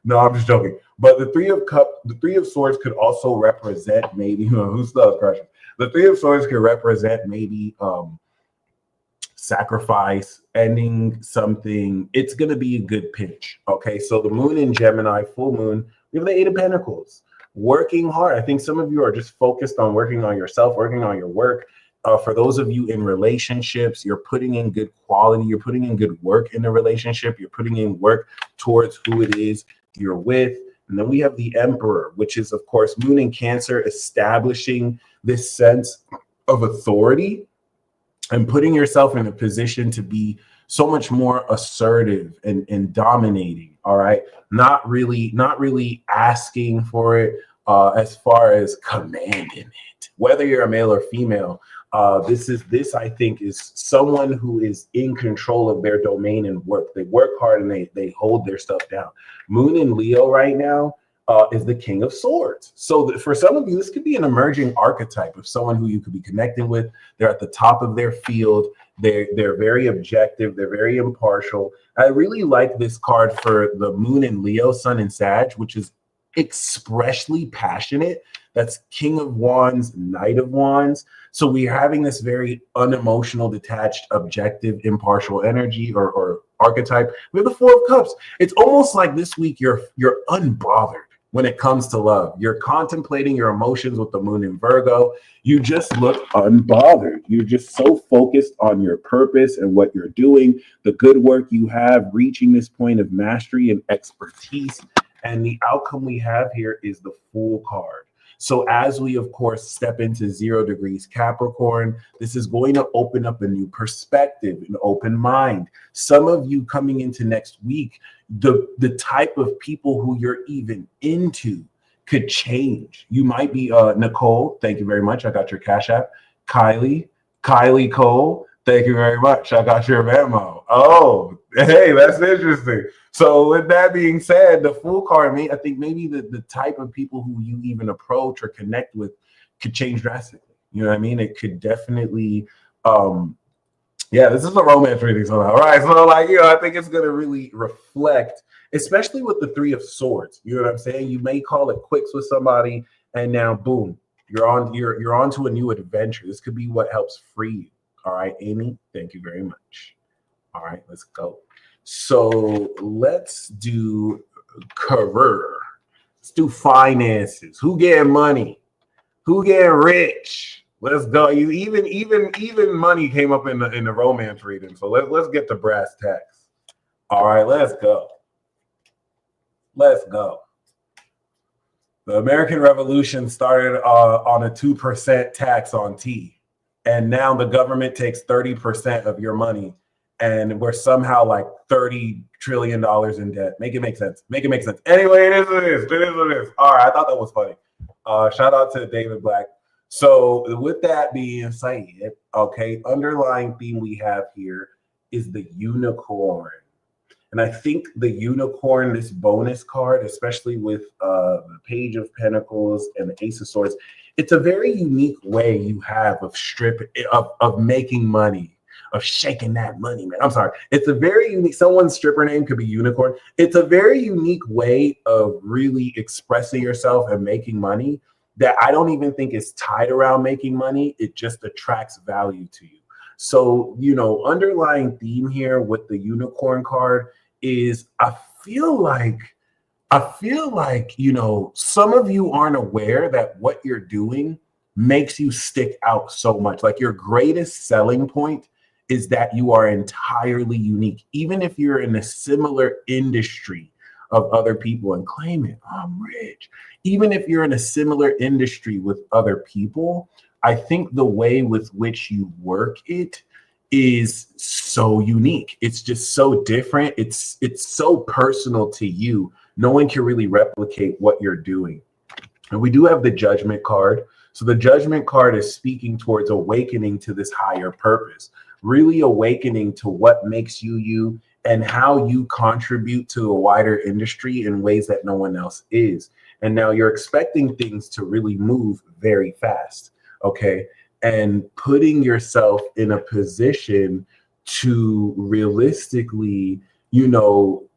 no, I'm just joking. But the 3 of Swords could also represent maybe who still has crushes. The 3 of Swords could represent maybe sacrifice, ending something. It's going to be a good pinch. Okay, so the Moon in Gemini, full moon, we have the 8 of Pentacles. Working hard. I think some of you are just focused on working on yourself, working on your work. For those of you in relationships, you're putting in good quality. You're putting in good work in the relationship. You're putting in work towards who it is you're with. And then we have the Emperor, which is, of course, Moon in Cancer, establishing this sense of authority and putting yourself in a position to be so much more assertive and dominating. All right. Not really asking for it as far as commanding it, whether you're a male or female. This I think is someone who is in control of their domain and work. They work hard and they hold their stuff down. Moon in Leo right now is the King of Swords. So for some of you, this could be an emerging archetype of someone who you could be connecting with. They're at the top of their field. They're very objective. They're very impartial. I really like this card for the Moon in Leo, Sun in Sag, which is expressly passionate. That's King of Wands, Knight of Wands. So we're having this very unemotional, detached, objective, impartial energy or archetype. We have the Four of Cups. It's almost like this week you're unbothered when it comes to love. You're contemplating your emotions with the Moon in Virgo. You just look unbothered. You're just so focused on your purpose and what you're doing, the good work you have, reaching this point of mastery and expertise. And the outcome we have here is the Fool card. So as we, of course, step into 0 degrees Capricorn, this is going to open up a new perspective, an open mind. Some of you coming into next week, the type of people who you're even into could change. You might be Nicole. Thank you very much. I got your Cash App. Kylie Cole. Thank you very much. I got your Venmo. Oh, hey, that's interesting. So with that being said, the Fool card, I think maybe the type of people who you even approach or connect with could change drastically. You know what I mean? It could definitely, this is a romance reading somehow. All right, so I think it's going to really reflect, especially with the Three of Swords. You know what I'm saying? You may call it quicks with somebody, and now boom, you're on to a new adventure. This could be what helps free you. All right, Amy, thank you very much. All right, let's go. So let's do career. Let's do finances. Who getting money? Who getting rich? Let's go. Even money came up in the romance reading. So let's get to brass tacks. All right, let's go. Let's go. The American Revolution started on a 2% tax on tea. And now the government takes 30% of your money, and we're somehow like $30 trillion in debt. Make it make sense. Make it make sense. Anyway, it is what it is. It is what it is. All right, I thought that was funny. Shout out to David Black. So with that being said, okay, underlying theme we have here is the unicorn. And I think the unicorn, this bonus card, especially with the Page of Pentacles and the Ace of Swords, it's a very unique way you have of making money, of shaking that money, man. I'm sorry. It's a very unique, someone's stripper name could be unicorn. It's a very unique way of really expressing yourself and making money that I don't even think is tied around making money. It just attracts value to you. So, underlying theme here with the unicorn card is I feel like, some of you aren't aware that what you're doing makes you stick out so much. Like your greatest selling point is that you are entirely unique. Even if you're in a similar industry of other people and claim it, I'm rich. Even if you're in a similar industry with other people, I think the way with which you work it is so unique. It's just so different. It's so personal to you. No one can really replicate what you're doing. And we do have the Judgment card. So the Judgment card is speaking towards awakening to this higher purpose, really awakening to what makes you you and how you contribute to a wider industry in ways that no one else is. And now you're expecting things to really move very fast, okay? And putting yourself in a position to realistically,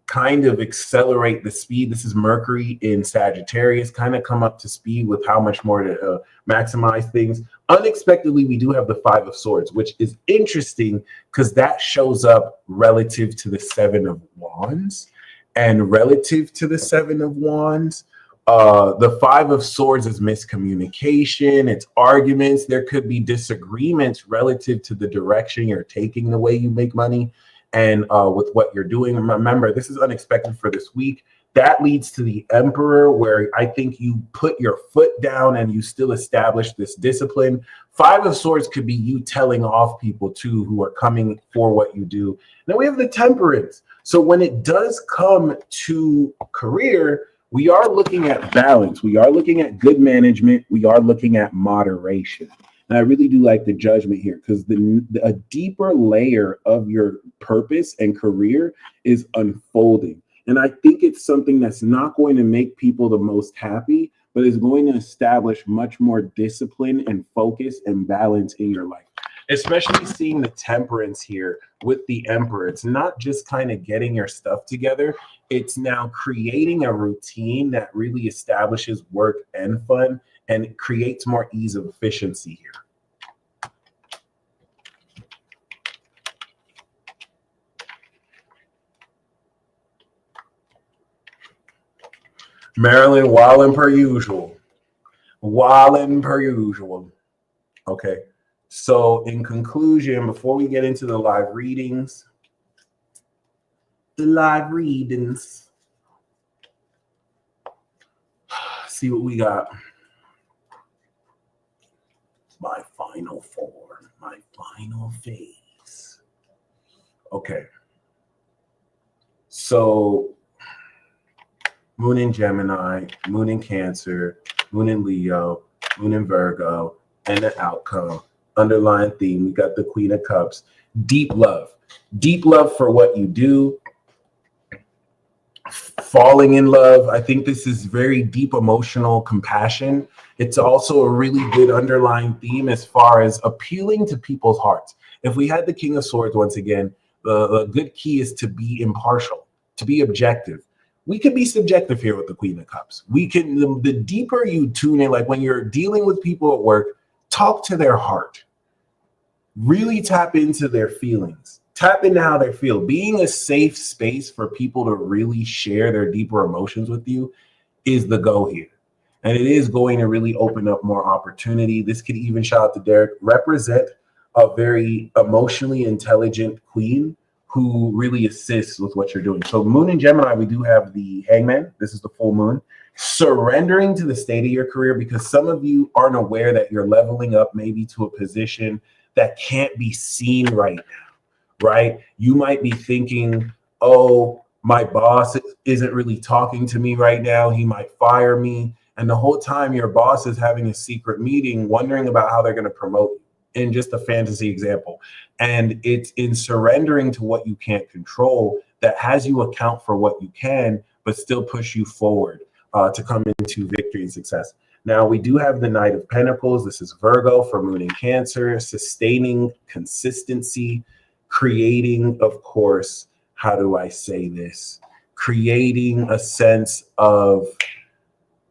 kind of accelerate the speed. This is Mercury in Sagittarius, kind of come up to speed with how much more to maximize things. Unexpectedly, we do have the Five of Swords, which is interesting because that shows up relative to the Seven of Wands. And relative to the Seven of Wands, the Five of Swords is miscommunication, it's arguments. There could be disagreements relative to the direction you're taking, the way you make money, and with what you're doing. Remember, this is unexpected for this week. That leads to the Emperor, where I think you put your foot down and you still establish this discipline. Five of Swords could be you telling off people too who are coming for what you do. Then we have the Temperance. So when it does come to career, we are looking at balance. We are looking at good management. We are looking at moderation. And I really do like the Judgment here, because a deeper layer of your purpose and career is unfolding. And I think it's something that's not going to make people the most happy, but is going to establish much more discipline and focus and balance in your life. Especially seeing the Temperance here with the Emperor. It's not just kind of getting your stuff together. It's now creating a routine that really establishes work and fun and creates more ease of efficiency here. Marilyn, wildin' per usual. Wildin' per usual. Okay. So in conclusion, before we get into the live readings, see what we got. My final form, my final phase. Okay. So Moon in Gemini, Moon in Cancer, Moon in Leo, Moon in Virgo, and the outcome. Underlying theme, we got the Queen of Cups. Deep love for what you do. Falling in love. I think this is very deep emotional compassion. It's also a really good underlying theme as far as appealing to people's hearts. If we had the King of Swords once again, the good key is to be impartial, to be objective. We can be subjective here with the Queen of Cups. We can, the deeper you tune in, like when you're dealing with people at work, talk to their heart. Really tap into their feelings. Tap into how they feel. Being a safe space for people to really share their deeper emotions with you is the go here. And it is going to really open up more opportunity. This could even, shout out to Derek, represent a very emotionally intelligent queen who really assists with what you're doing. So Moon in Gemini, we do have the Hangman. This is the full moon. Surrendering to the state of your career, because some of you aren't aware that you're leveling up maybe to a position that can't be seen right now, right? You might be thinking, oh, my boss isn't really talking to me right now. He might fire me. And the whole time your boss is having a secret meeting, wondering about how they're going to promote you, in just a fantasy example. And it's in surrendering to what you can't control that has you account for what you can, but still push you forward to come into victory and success. Now, we do have the Knight of Pentacles. This is Virgo for Moon in Cancer, sustaining consistency, creating, of course, how do I say this? Creating a sense of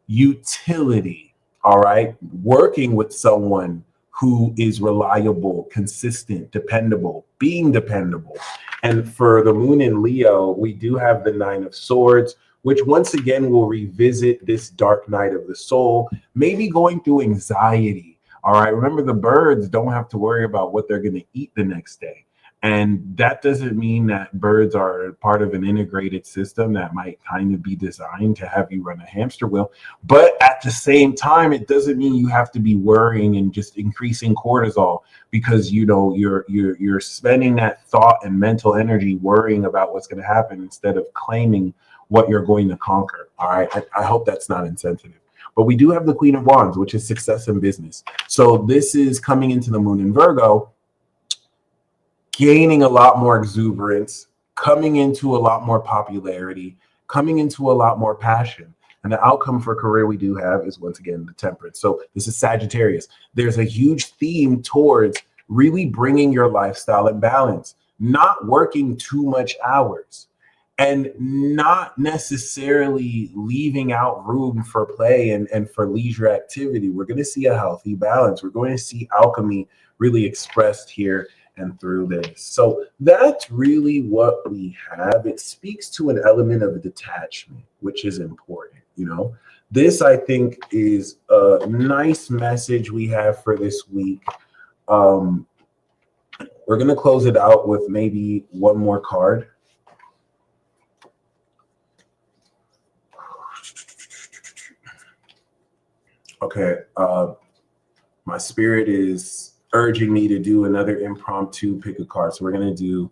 utility, all right? Working with someone who is reliable, consistent, dependable, being dependable. And for the Moon in Leo, we do have the Nine of Swords, which once again will revisit this dark night of the soul, maybe going through anxiety. All right, remember the birds don't have to worry about what they're going to eat the next day. And that doesn't mean that birds are part of an integrated system that might kind of be designed to have you run a hamster wheel. But at the same time, it doesn't mean you have to be worrying and just increasing cortisol, because you know you're spending that thought and mental energy worrying about what's going to happen instead of claiming what you're going to conquer. All right, I hope that's not insensitive. But we do have the Queen of Wands, which is success in business. So this is coming into the Moon in Virgo, gaining a lot more exuberance, coming into a lot more popularity, coming into a lot more passion. And the outcome for career we do have is, once again, the Temperance. So this is Sagittarius. There's a huge theme towards really bringing your lifestyle in balance, not working too much hours, and not necessarily leaving out room for play and for leisure activity. We're going to see a healthy balance. We're going to see alchemy really expressed here and through this. So that's really what we have. It speaks to an element of detachment, which is important. You know, this, I think, is a nice message we have for this week. We're going to close it out with maybe one more card. Okay, my spirit is urging me to do another impromptu pick a card. So we're going to do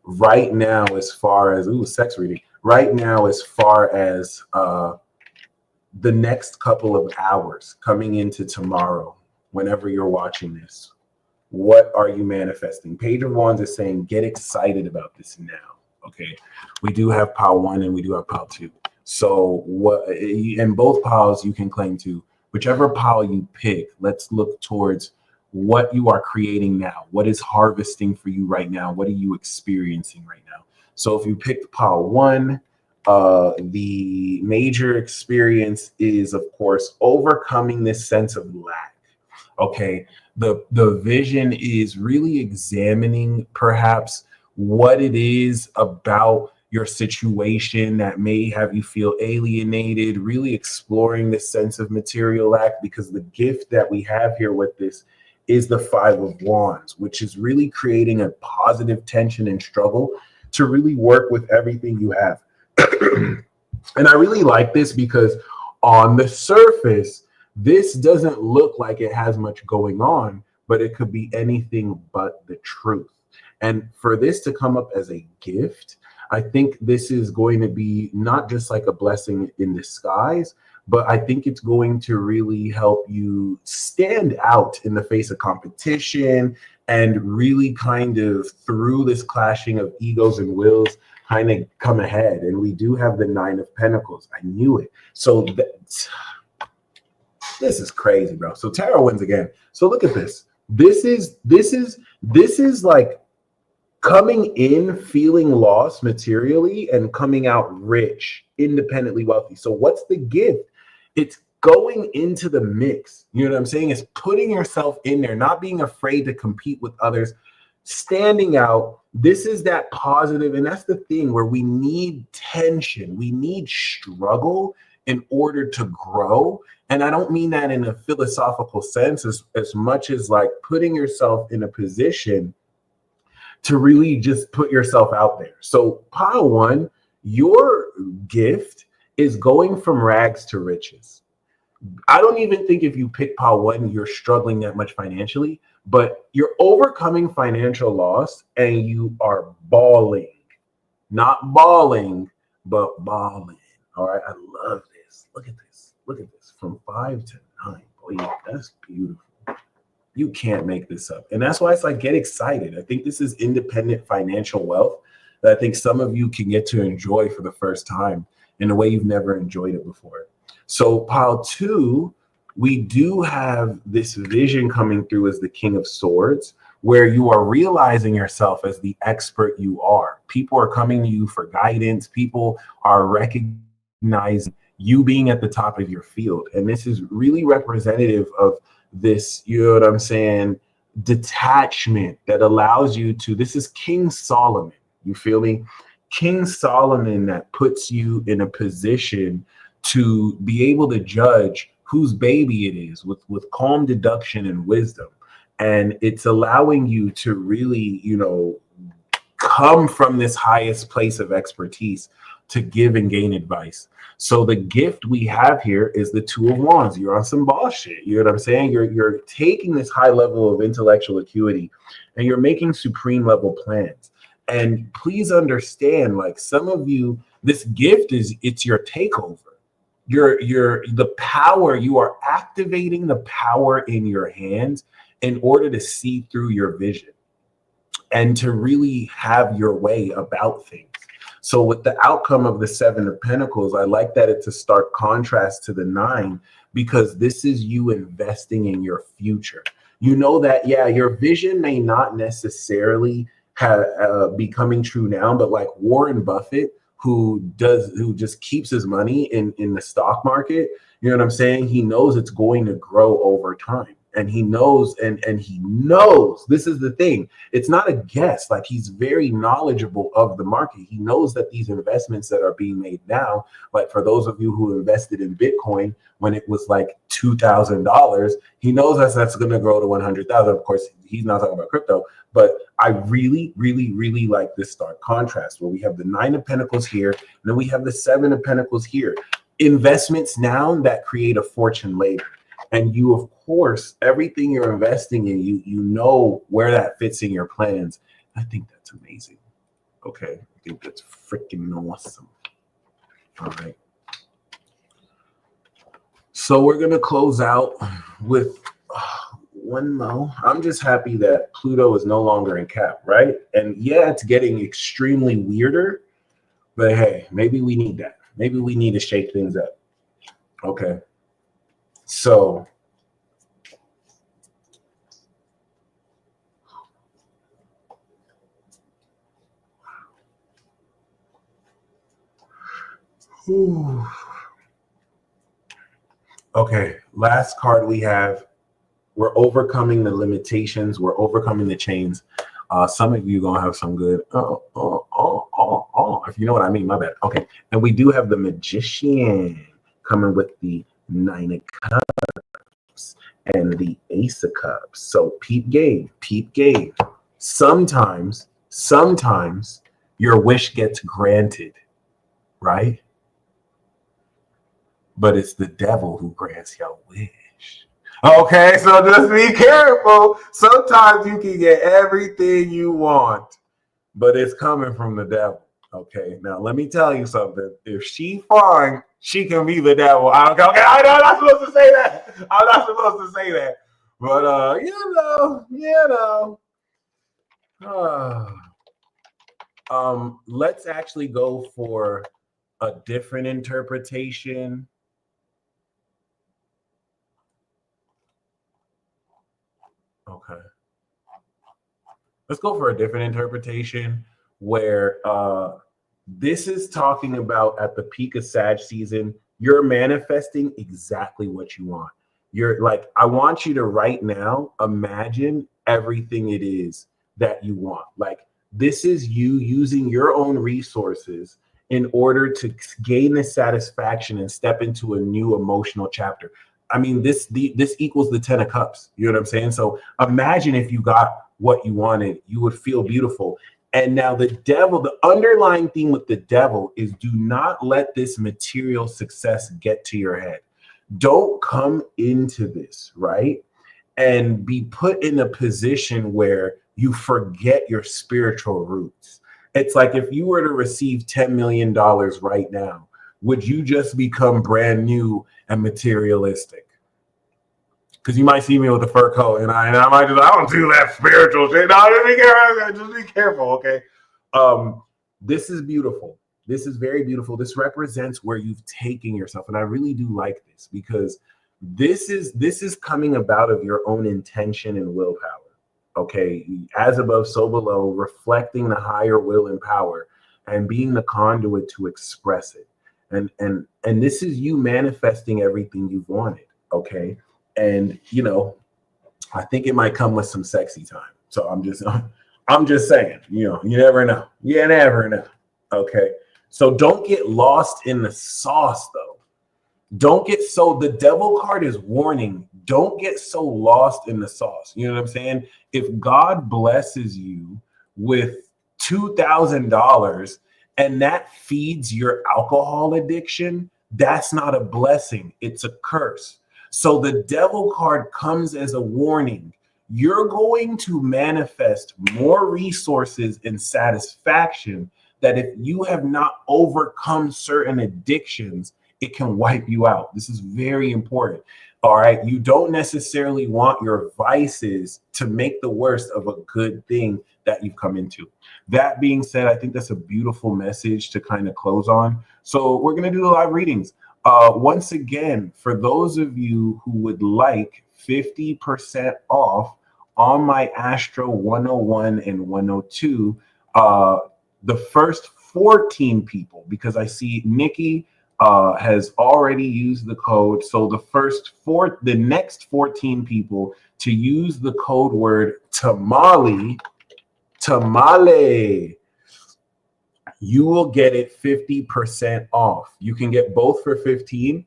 right now, as far as, sex reading. Right now, as far as the next couple of hours coming into tomorrow, whenever you're watching this. What are you manifesting? Page of Wands is saying, get excited about this now. Okay. We do have pile 1 and we do have pile 2. So what in both piles you can claim to, whichever pile you pick, let's look towards what you are creating now. What is harvesting for you right now? What are you experiencing right now? So if you picked pile 1, the major experience is, of course, overcoming this sense of lack. Okay, the vision is really examining perhaps what it is about your situation that may have you feel alienated, really exploring this sense of material lack, because the gift that we have here with this is the 5 of Wands, which is really creating a positive tension and struggle to really work with everything you have. And I really like this because on the surface, this doesn't look like it has much going on, but it could be anything but the truth. And for this to come up as a gift, I think this is going to be not just like a blessing in disguise, but I think it's going to really help you stand out in the face of competition and really kind of through this clashing of egos and wills kind of come ahead. And we do have the 9 of Pentacles. I knew it. So this is crazy, bro. So tarot wins again. So look at this. This is like coming in feeling lost materially and coming out rich, independently wealthy. So what's the gift? It's going into the mix. You know what I'm saying? It's putting yourself in there, not being afraid to compete with others, standing out. This is that positive, and that's the thing where we need tension. We need struggle in order to grow. And I don't mean that in a philosophical sense as much as like putting yourself in a position to really just put yourself out there. So pile 1, your gift is going from rags to riches. I don't even think if you pick pile 1, you're struggling that much financially, but you're overcoming financial loss and you are balling, not balling, but balling. All right. I love this. Look at this. Look at this. From 5 to 9. Boy, that's beautiful. You can't make this up. And that's why it's like, get excited. I think this is independent financial wealth that I think some of you can get to enjoy for the first time in a way you've never enjoyed it before. So pile 2, we do have this vision coming through as the King of Swords, where you are realizing yourself as the expert you are. People are coming to you for guidance. People are recognizing you being at the top of your field. And this is really representative of this, you know what I'm saying, detachment that allows you to, this is King Solomon, you feel me? King Solomon that puts you in a position to be able to judge whose baby it is with calm deduction and wisdom. And it's allowing you to really, you know, come from this highest place of expertise to give and gain advice. So the gift we have here is the 2 of Wands. You're on some boss shit. You know what I'm saying? You're taking this high level of intellectual acuity and you're making supreme level plans. And please understand, like some of you, this gift is, it's your takeover. You're the power, you are activating the power in your hands in order to see through your vision and to really have your way about things. So with the outcome of the 7 of Pentacles, I like that it's a stark contrast to the 9, because this is you investing in your future. You know that, yeah, your vision may not necessarily be coming true now, but like Warren Buffett, who just keeps his money in the stock market, you know what I'm saying? He knows it's going to grow over time. And he knows, and he knows, this is the thing. It's not a guess. Like, he's very knowledgeable of the market. He knows that these investments that are being made now, like for those of you who invested in Bitcoin when it was like $2,000, he knows that's going to grow to 100,000. Of course, he's not talking about crypto, but I really, really, really like this stark contrast where we have the 9 of Pentacles here, and then we have the 7 of Pentacles here. Investments now that create a fortune later. And you, of course, everything you're investing in, you know where that fits in your plans. I think that's amazing. Okay, I think that's freaking awesome. All right. So we're gonna close out with one more. I'm just happy that Pluto is no longer in Cap, right? And yeah, it's getting extremely weirder, but hey, maybe we need that. Maybe we need to shake things up. Okay. So okay, last card we have. We're overcoming the limitations. We're overcoming the chains. Some of you gonna have some good. If you know what I mean, my bad. Okay, and we do have the Magician coming with the Nine of Cups and the Ace of Cups. So peep game, peep game. Sometimes your wish gets granted, right? But it's the devil who grants your wish. Okay, so just be careful. Sometimes you can get everything you want, but it's coming from the devil. Okay, now let me tell you something. If she fine, she can be the devil. Okay, I'm not supposed to say that. I'm not supposed to say that. But let's actually go for a different interpretation. Okay. Let's go for a different interpretation where this is talking about at the peak of Sag season, you're manifesting exactly what you want. You're like, I want you to right now imagine everything it is that you want. Like, this is you using your own resources in order to gain the satisfaction and step into a new emotional chapter. I mean, this equals the 10 of Cups. You know what I'm saying? So imagine if you got what you wanted, you would feel beautiful. And now the devil, the underlying theme with the devil is do not let this material success get to your head. Don't come into this, right? And be put in a position where you forget your spiritual roots. It's like if you were to receive $10 million right now, would you just become brand new and materialistic? Because you might see me with a fur coat, and I might just, I don't do that spiritual shit. No, just be careful, okay? This is beautiful. This is very beautiful. This represents where you've taken yourself, and I really do like this because this is coming about of your own intention and willpower. Okay, as above, so below, reflecting the higher will and power, and being the conduit to express it. And this is you manifesting everything you've wanted. Okay. And I think it might come with some sexy time. So I'm just saying, you never know. You never know. Okay. So don't get lost in the sauce though. The devil card is warning. Don't get so lost in the sauce. You know what I'm saying? If God blesses you with $2,000 and that feeds your alcohol addiction, that's not a blessing. It's a curse. So the devil card comes as a warning. You're going to manifest more resources and satisfaction that if you have not overcome certain addictions, it can wipe you out. This is very important. All right. You don't necessarily want your vices to make the worst of a good thing that you've come into. That being said, I think that's a beautiful message to kind of close on. So we're going to do the live readings. Once again, for those of you who would like 50% off on my Astro 101 and 102, the first 14 people, because I see Nikki has already used the code. So the next 14 people to use the code word tamale, you will get it 50% off. You can get both for 15.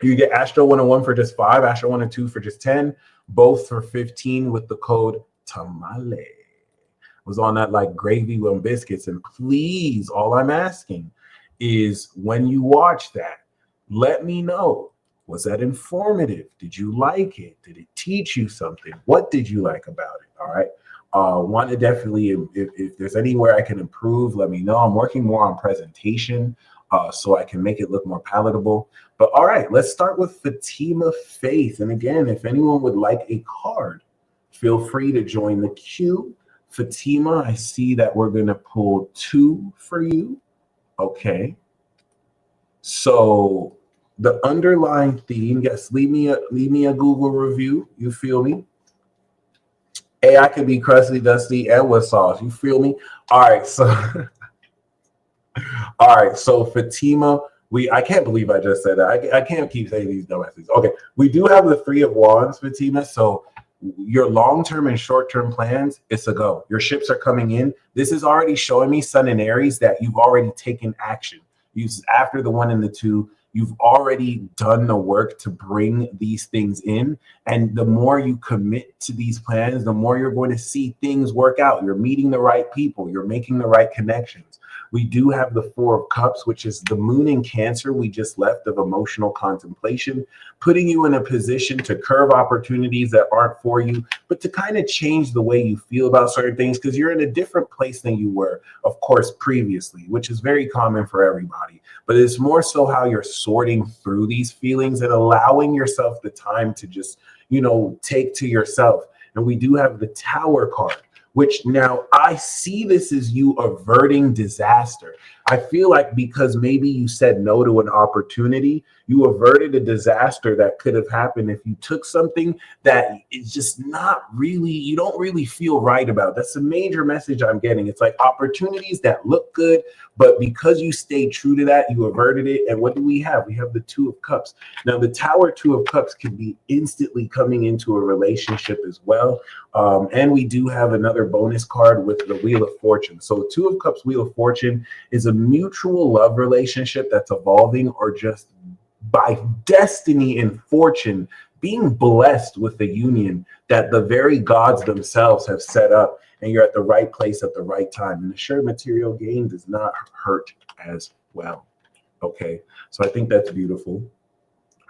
You get Astro 101 for just 5, Astro 102 for just 10, both for 15 with the code tamale. Was on that like gravy on biscuits. And please, all I'm asking is when you watch that, let me know. Was that informative? Did you like it? Did it teach you something? What did you like about it? All right. Want to definitely, if there's anywhere I can improve, let me know. I'm working more on presentation. so I can make it look more palatable. But all right, let's start with Fatima Faith. And again, if anyone would like a card, feel free to join the queue. Fatima, I see that we're going to pull 2 for you. Okay. So the underlying theme, yes, leave me a Google review. You feel me? Hey, I could be crusty, dusty, and with sauce. You feel me? All right, so all right, so Fatima, I can't believe I just said that. I can't keep saying these dumbasses. Okay, we do have the 3 of Wands, Fatima. So your long-term and short-term plans, it's a go. Your ships are coming in. This is already showing me, Sun and Aries, that you've already taken action. After the 1 and the 2, you've already done the work to bring these things in. And the more you commit to these plans, the more you're going to see things work out. You're meeting the right people. You're making the right connections. We do have the 4 of Cups, which is the moon in Cancer we just left, of emotional contemplation, putting you in a position to curve opportunities that aren't for you, but to kind of change the way you feel about certain things, because you're in a different place than you were, of course, previously, which is very common for everybody. But it's more so how you're sorting through these feelings and allowing yourself the time to just, take to yourself. And we do have the Tower card, which now I see this as you averting disaster. I feel like because maybe you said no to an opportunity, you averted a disaster that could have happened if you took something that is just not really, you don't really feel right about. That's a major message I'm getting. It's like opportunities that look good, but because you stayed true to that, you averted it. And what do we have? We have the 2 of Cups. Now, the Tower 2 of Cups can be instantly coming into a relationship as well. And we do have another bonus card with the Wheel of Fortune. So 2 of Cups, Wheel of Fortune is a mutual love relationship that's evolving, or just by destiny and fortune being blessed with the union that the very gods themselves have set up, and you're at the right place at the right time. And the sure material gain does not hurt as well. Okay, so I think that's beautiful.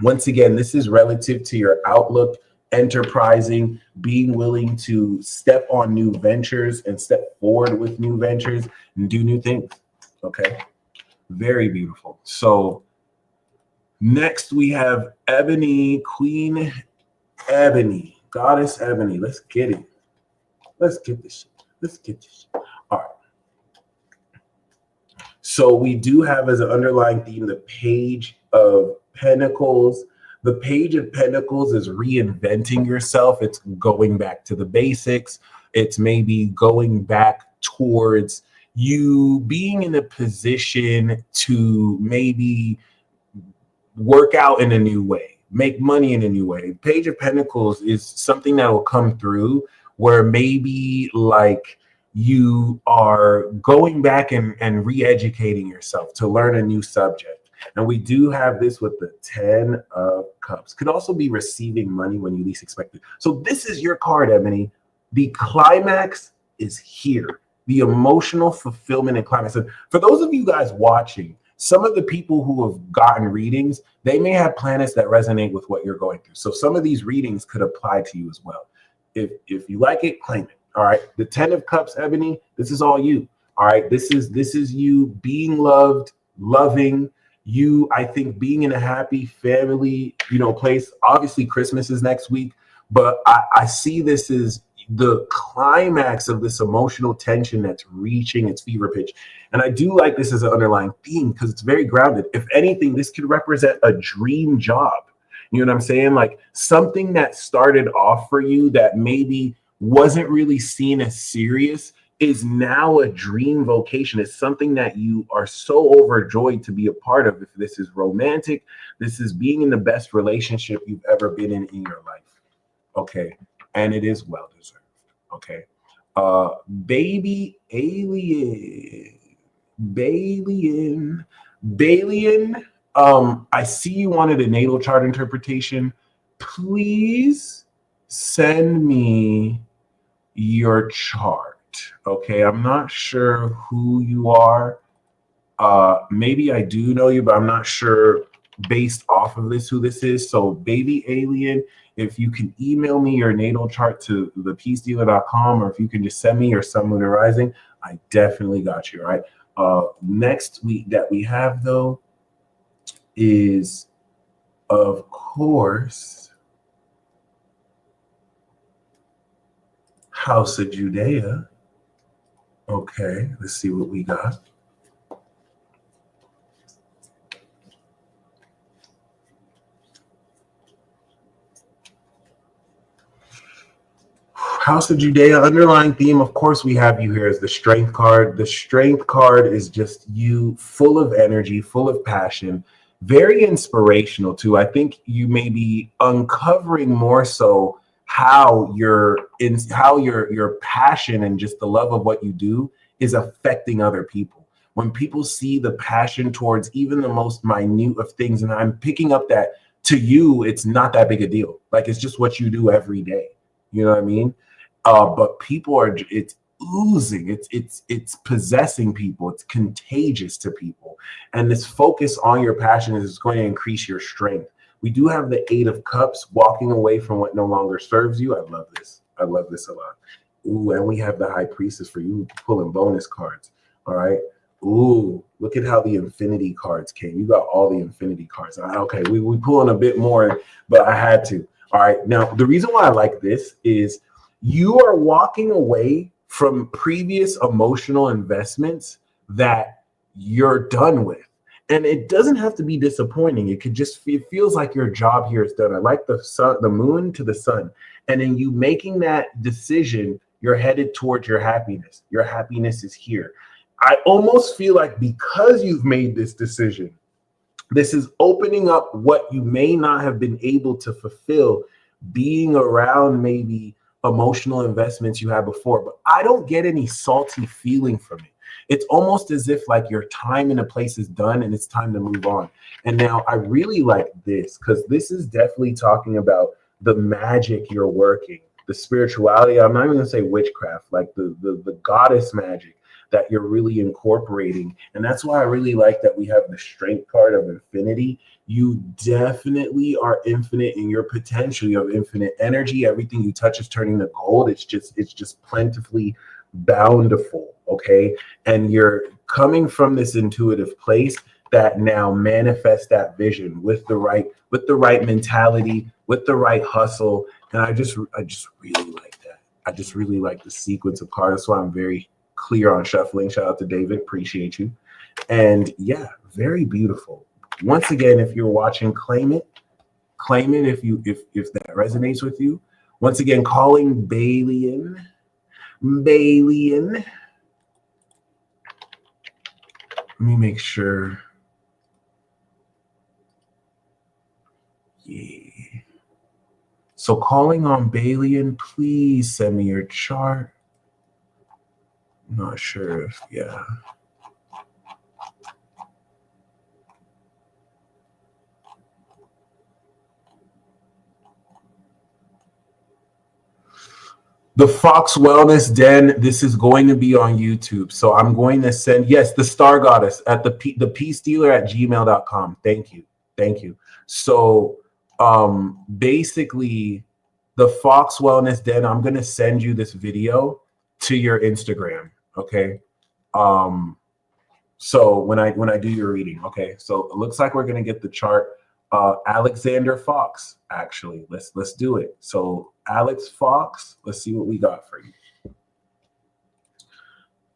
Once again, this is relative to your outlook, enterprising, being willing to step on new ventures and step forward with new ventures and do new things. Okay, very beautiful. So next we have Ebony, Queen Ebony, Goddess Ebony. Let's get it. Let's get this shit. Let's get this shit. All right. So we do have as an underlying theme the Page of Pentacles. The Page of Pentacles is reinventing yourself. It's going back to the basics. It's maybe going back towards you being in a position to maybe work out in a new way, make money in a new way. Page of Pentacles is something that will come through where maybe like you are going back and re-educating yourself to learn a new subject. And we do have this with the 10 of Cups. Could also be receiving money when you least expect it. So this is your card, Ebony. The climax is here. The emotional fulfillment and climax. And for those of you guys watching, some of the people who have gotten readings, they may have planets that resonate with what you're going through. So some of these readings could apply to you as well. If you like it, claim it. All right. The 10 of Cups, Ebony, this is all you. All right. This is you being loved, loving. You, I think, being in a happy family, place. Obviously, Christmas is next week, but I see this as the climax of this emotional tension that's reaching its fever pitch. And I do like this as an underlying theme because it's very grounded. If anything, this could represent a dream job. You know what I'm saying? Like something that started off for you that maybe wasn't really seen as serious is now a dream vocation. It's something that you are so overjoyed to be a part of. If this is romantic, this is being in the best relationship you've ever been in your life. Okay. And it is well deserved. Okay. Baby Balian. I see you wanted a natal chart interpretation. Please send me your chart. Okay, I'm not sure who you are. Maybe I do know you, but I'm not sure based off of this who this is. So baby alien, if you can email me your natal chart to thepeacedealer.com, or if you can just send me your sun, moon, and rising, I definitely got you. All right. Next week that we have, though, is, of course, House of Judea. Okay, let's see what we got. House of Judea, underlying theme, of course, we have you here as the Strength card. The Strength card is just you, full of energy, full of passion, very inspirational too. I think you may be uncovering more so how your passion and just the love of what you do is affecting other people. When people see the passion towards even the most minute of things, and I'm picking up that to you, it's not that big a deal. Like, it's just what you do every day. You know what I mean? But people are, it's oozing, it's possessing people, it's contagious to people. And this focus on your passion is going to increase your strength. We do have the 8 of Cups, walking away from what no longer serves you. I love this. I love this a lot. Ooh, and we have the High Priestess for you, pulling bonus cards. All right. Ooh, look at how the Infinity cards came. You got all the Infinity cards. Okay, we pulling a bit more, but I had to. All right. Now, the reason why I like this is you are walking away from previous emotional investments that you're done with. And it doesn't have to be disappointing. It could just it feels like your job here is done. I like the sun, the moon to the sun. And in you making that decision, you're headed towards your happiness. Your happiness is here. I almost feel like because you've made this decision, this is opening up what you may not have been able to fulfill being around maybe emotional investments you had before. But I don't get any salty feeling from it. It's almost as if like your time in a place is done and it's time to move on. And now I really like this because this is definitely talking about the magic you're working, the spirituality. I'm not even gonna say witchcraft, like the goddess magic that you're really incorporating. And that's why I really like that we have the Strength card of infinity. You definitely are infinite in your potential. You have infinite energy. Everything you touch is turning to gold. It's just plentifully bountiful. Okay. And you're coming from this intuitive place that now manifests that vision with the right mentality, with the right hustle. And I just really like that. I just really like the sequence of cards. That's why I'm very clear on shuffling. Shout out to David, appreciate you. And yeah, very beautiful. Once again, if you're watching, claim it if that resonates with you. Once again, calling Balian. Let me make sure. Yeah. So calling on Balian, please send me your chart. Not sure if, yeah. The Fox Wellness Den, this is going to be on YouTube. So I'm going to send, yes, the Star Goddess at thepeacedealer at gmail.com. Thank you. Thank you. So basically, the Fox Wellness Den, I'm going to send you this video to your Instagram. Okay. So when I do your reading, okay. So it looks like we're going to get the chart. Alexander Fox, actually, let's do it. So Alex Fox, let's see what we got for you.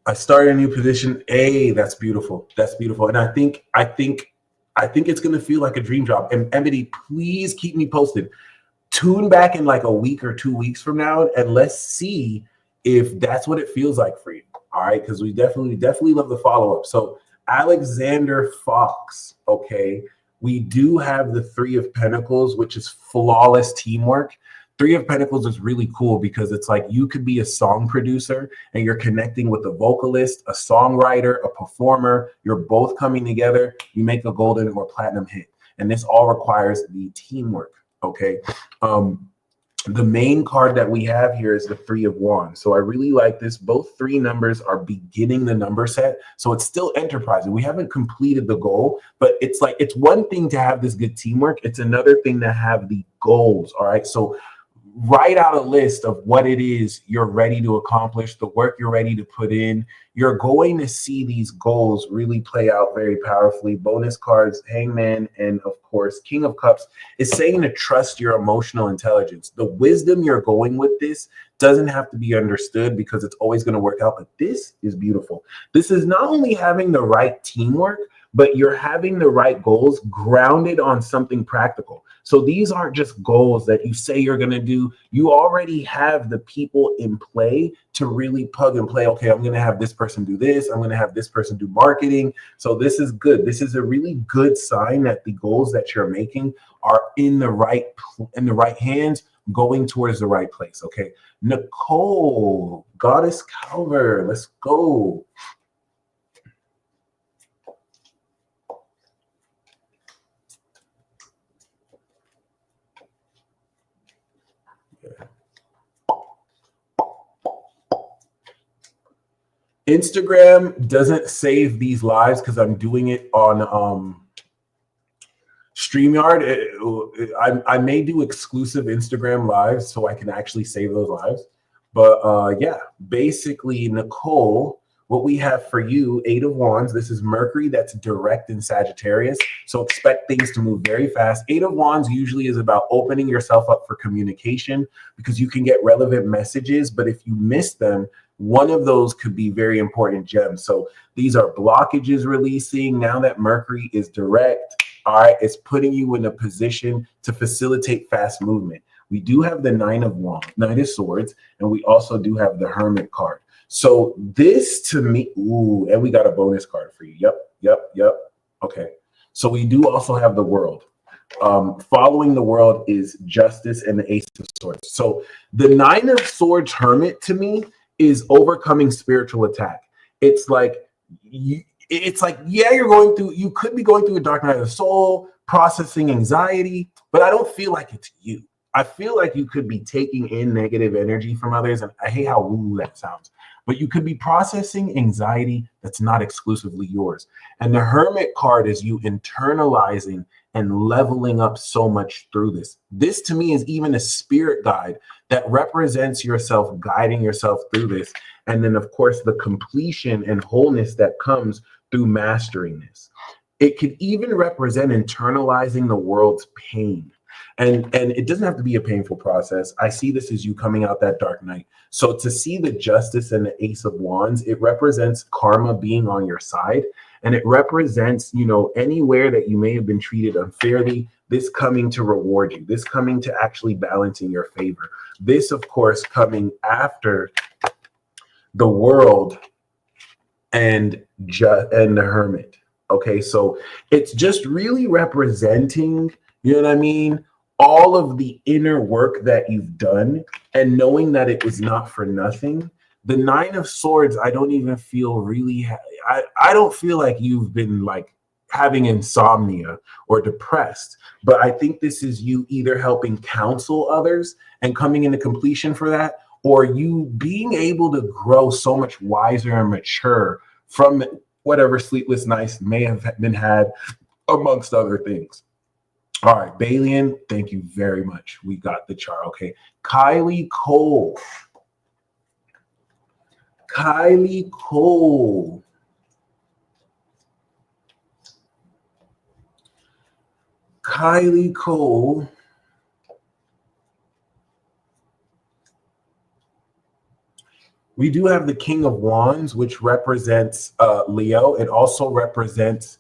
I started a new position. Hey, that's beautiful. That's beautiful. And I think it's going to feel like a dream job. And Emily, please keep me posted. Tune back in like a week or 2 weeks from now, and let's see if that's what it feels like for you. All right, because we definitely love the follow-up. So Alexander Fox, okay, we do have the 3 of Pentacles, which is flawless teamwork. 3 of Pentacles is really cool because it's like you could be a song producer and you're connecting with a vocalist, a songwriter, a performer. You're both coming together. You make a golden or platinum hit. And this all requires the teamwork, okay? The main card that we have here is the 3 of Wands. So I really like this. Both 3 numbers are beginning the number set. So it's still enterprising. We haven't completed the goal, but it's like, it's one thing to have this good teamwork. It's another thing to have the goals. All right. So write out a list of what it is you're ready to accomplish, the work you're ready to put in. You're going to see these goals really play out very powerfully. Bonus cards, Hangman, and of course, King of Cups is saying to trust your emotional intelligence. The wisdom you're going with this doesn't have to be understood because it's always going to work out. But this is beautiful. This is not only having the right teamwork, but you're having the right goals grounded on something practical. So these aren't just goals that you say you're going to do. You already have the people in play to really plug and play. Okay, I'm going to have this person do this. I'm going to have this person do marketing. So this is good. This is a really good sign that the goals that you're making are in the right hands, going towards the right place. Okay, Nicole, Goddess Calver, let's go. Instagram doesn't save these lives because I'm doing it on StreamYard. I may do exclusive Instagram lives so I can actually save those lives. But yeah, basically, Nicole, what we have for you, 8 of Wands. This is Mercury that's direct in Sagittarius. So expect things to move very fast. 8 of Wands usually is about opening yourself up for communication because you can get relevant messages. But if you miss them, one of those could be very important gems. So these are blockages releasing. Now that Mercury is direct, all right, it's putting you in a position to facilitate fast movement. We do have the 9 of Swords, and we also do have the Hermit card. So this to me, ooh, and we got a bonus card for you. Yep. Okay. So we do also have the World. Following the World is Justice and the Ace of Swords. So the 9 of Swords Hermit to me is overcoming spiritual attack. It's like, yeah, you could be going through a dark night of the soul, processing anxiety, but I don't feel like it's you. I feel like you could be taking in negative energy from others, and I hate how woo that sounds, but you could be processing anxiety that's not exclusively yours. And the Hermit card is you internalizing and leveling up so much through this. This to me is even a spirit guide that represents yourself, guiding yourself through this. And then of course, the completion and wholeness that comes through mastering this. It could even represent internalizing the world's pain. And it doesn't have to be a painful process. I see this as you coming out that dark night. So to see the Justice and the Ace of Wands, it represents karma being on your side. And it represents, anywhere that you may have been treated unfairly, this coming to reward you, this coming to actually balance in your favor. This, of course, coming after the World and the Hermit. Okay, so it's just really representing, you know what I mean? All of the inner work that you've done and knowing that it was not for nothing. The 9 of Swords, I don't even feel really, I don't feel like you've been like having insomnia or depressed, but I think this is you either helping counsel others and coming into completion for that, or you being able to grow so much wiser and mature from whatever sleepless nights may have been had, amongst other things. All right, Balian, thank you very much. We got the chart. Okay, Kylie Cole. Kylie Cole. Kylie Cole. We do have the King of Wands, which represents Leo. It also represents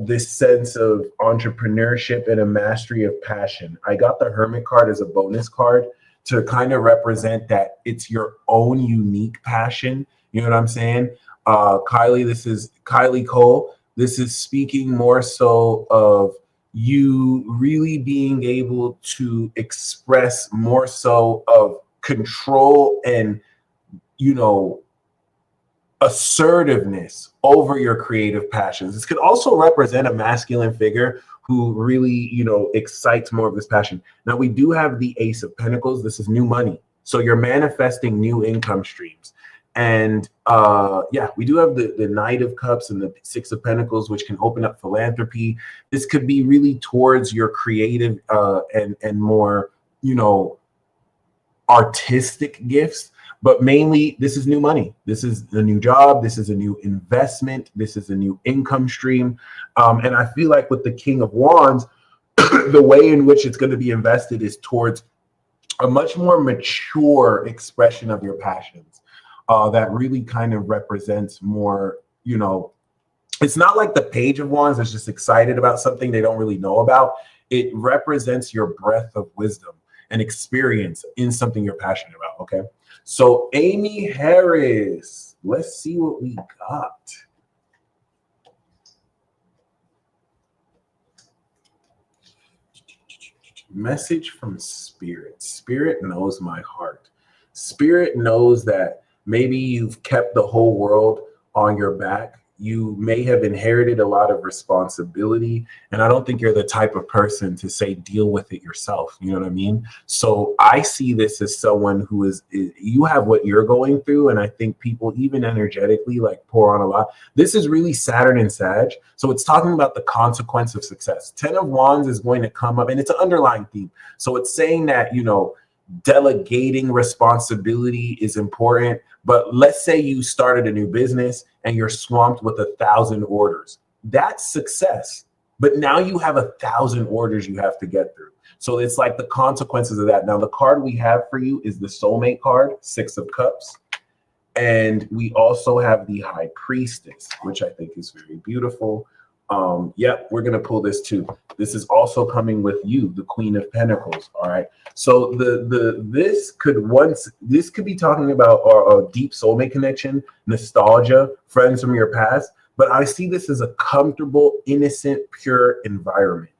this sense of entrepreneurship and a mastery of passion. I got the Hermit card as a bonus card to kind of represent that it's your own unique passion. You know what I'm saying? Kylie, this is Kylie Cole. This is speaking more so of you really being able to express more so of control and, assertiveness over your creative passions. This could also represent a masculine figure who really, excites more of this passion. Now, we do have the Ace of Pentacles. This is new money. So you're manifesting new income streams. And we do have the Knight of Cups and the 6 of Pentacles, which can open up philanthropy. This could be really towards your creative and more, artistic gifts, but mainly this is new money. This is a new job. This is a new investment. This is a new income stream. And I feel like with the King of Wands, the way in which it's going to be invested is towards a much more mature expression of your passions that really kind of represents more, you know, it's not like the Page of Wands is just excited about something they don't really know about. It represents your breadth of wisdom and experience in something you're passionate about, okay? So Amy Harris, let's see what we got. Message from Spirit. Spirit knows my heart. Spirit knows that maybe you've kept the whole world on your back. You may have inherited a lot of responsibility, and I don't think you're the type of person to say deal with it yourself. You know what I mean? So I see this as someone who is you have what you're going through, and I think people even energetically like pour on a lot. This is really Saturn and Sag, so it's talking about the consequence of success. 10 of Wands is going to come up, and it's an underlying theme. So it's saying that, you know, delegating responsibility is important. But let's say you started a new business and you're swamped with 1,000 orders. That's success. But now you have 1,000 orders you have to get through. So it's like the consequences of that. Now, the card we have for you is the Soulmate card, 6 of Cups. And we also have the High Priestess, which I think is very beautiful. Yep, we're gonna pull this too. This is also coming with you, the Queen of Pentacles. All right. So this could be talking about a deep soulmate connection, nostalgia, friends from your past. But I see this as a comfortable, innocent, pure environment.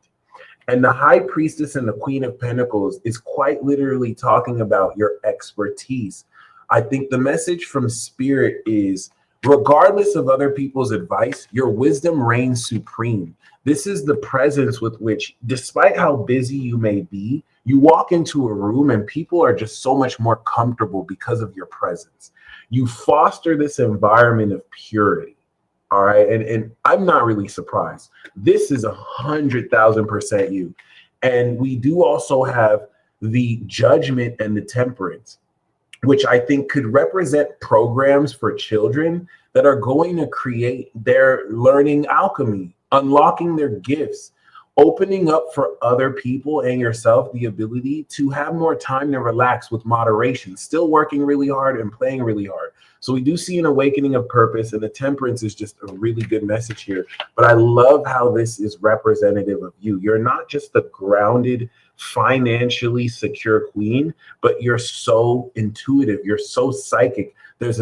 And the High Priestess and the Queen of Pentacles is quite literally talking about your expertise. I think the message from Spirit is, regardless of other people's advice, your wisdom reigns supreme. This is the presence with which, despite how busy you may be, you walk into a room and people are just so much more comfortable because of your presence. You foster this environment of purity. All right. And I'm not really surprised. This is 100,000% you. And we do also have the Judgment and the Temperance, which I think could represent programs for children that are going to create their learning alchemy, unlocking their gifts, opening up for other people and yourself the ability to have more time to relax with moderation, still working really hard and playing really hard. So we do see an awakening of purpose, and the Temperance is just a really good message here. But I love how this is representative of you. You're not just the grounded, financially secure queen, but you're so intuitive. You're so psychic. There's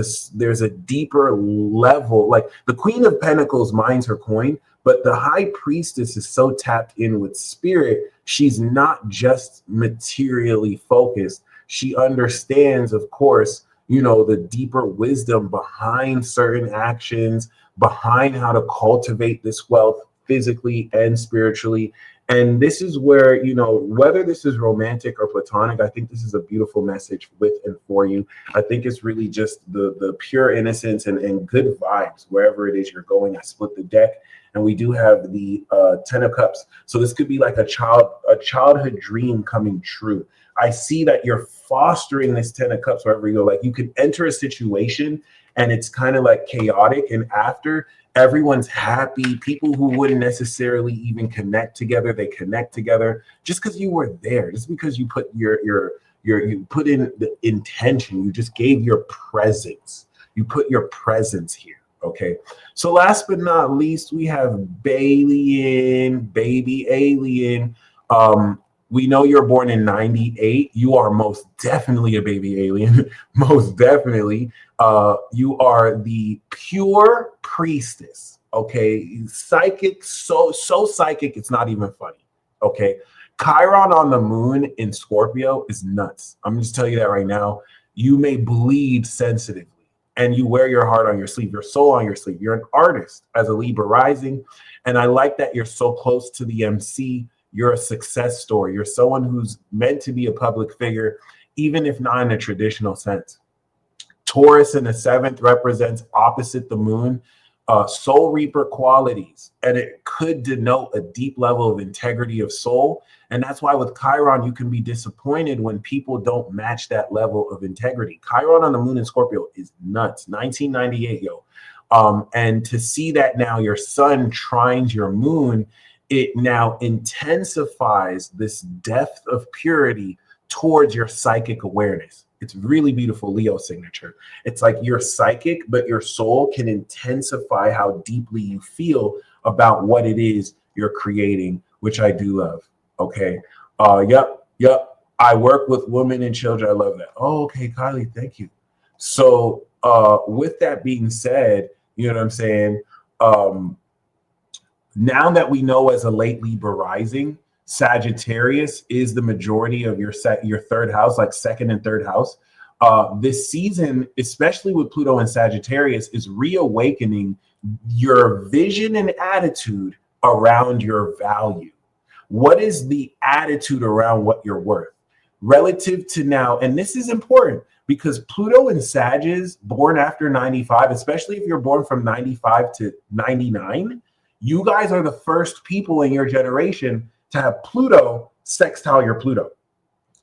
a deeper level. Like the Queen of Pentacles mines her coin, but the High Priestess is so tapped in with spirit. She's not just materially focused. She understands, of course, you know, the deeper wisdom behind certain actions, behind how to cultivate this wealth physically and spiritually. And this is where, you know, whether this is romantic or platonic, I think this is a beautiful message with and for you. I think it's really just the pure innocence and good vibes wherever it is you're going. I split the deck, and we do have the 10 of Cups. So this could be like a childhood dream coming true. I see that you're fostering this 10 of Cups wherever you go. Like you could enter a situation and it's kind of like chaotic, and after, everyone's happy. People who wouldn't necessarily even connect together, they connect together just because you were there, just because you put you put in the intention. You just gave your presence. You put your presence here. Okay. So last but not least, we have Bailey, baby alien. We know you're born in 98. You are most definitely a baby alien. Most definitely. You are the pure priestess. Okay. Psychic. So psychic. It's not even funny. Okay. Chiron on the moon in Scorpio is nuts. I'm just telling you that right now. You may bleed sensitively, and you wear your heart on your sleeve, your soul on your sleeve. You're an artist as a Libra rising. And I like that you're so close to the MC. You're a success story. You're someone who's meant to be a public figure, even if not in a traditional sense. Taurus in the 7th represents opposite the moon, soul reaper qualities, and it could denote a deep level of integrity of soul. And that's why with Chiron, you can be disappointed when people don't match that level of integrity. Chiron on the moon in Scorpio is nuts. 1998, yo. And to see that now your sun trines your moon, it now intensifies this depth of purity towards your psychic awareness. It's really beautiful, Leo signature. It's like you're psychic, but your soul can intensify how deeply you feel about what it is you're creating, which I do love. Okay. Yep. I work with women and children. I love that. Oh, okay, Kylie, thank you. So with that being said, you know what I'm saying? Now that we know as a late Libra rising, Sagittarius is the majority of your third house, like second and third house. This season, especially with Pluto and Sagittarius, is reawakening your vision and attitude around your value. What is the attitude around what you're worth relative to now? And this is important because Pluto and Sagittarius born after 95, especially if you're born from 95 to 99, you guys are the first people in your generation to have Pluto sextile your Pluto.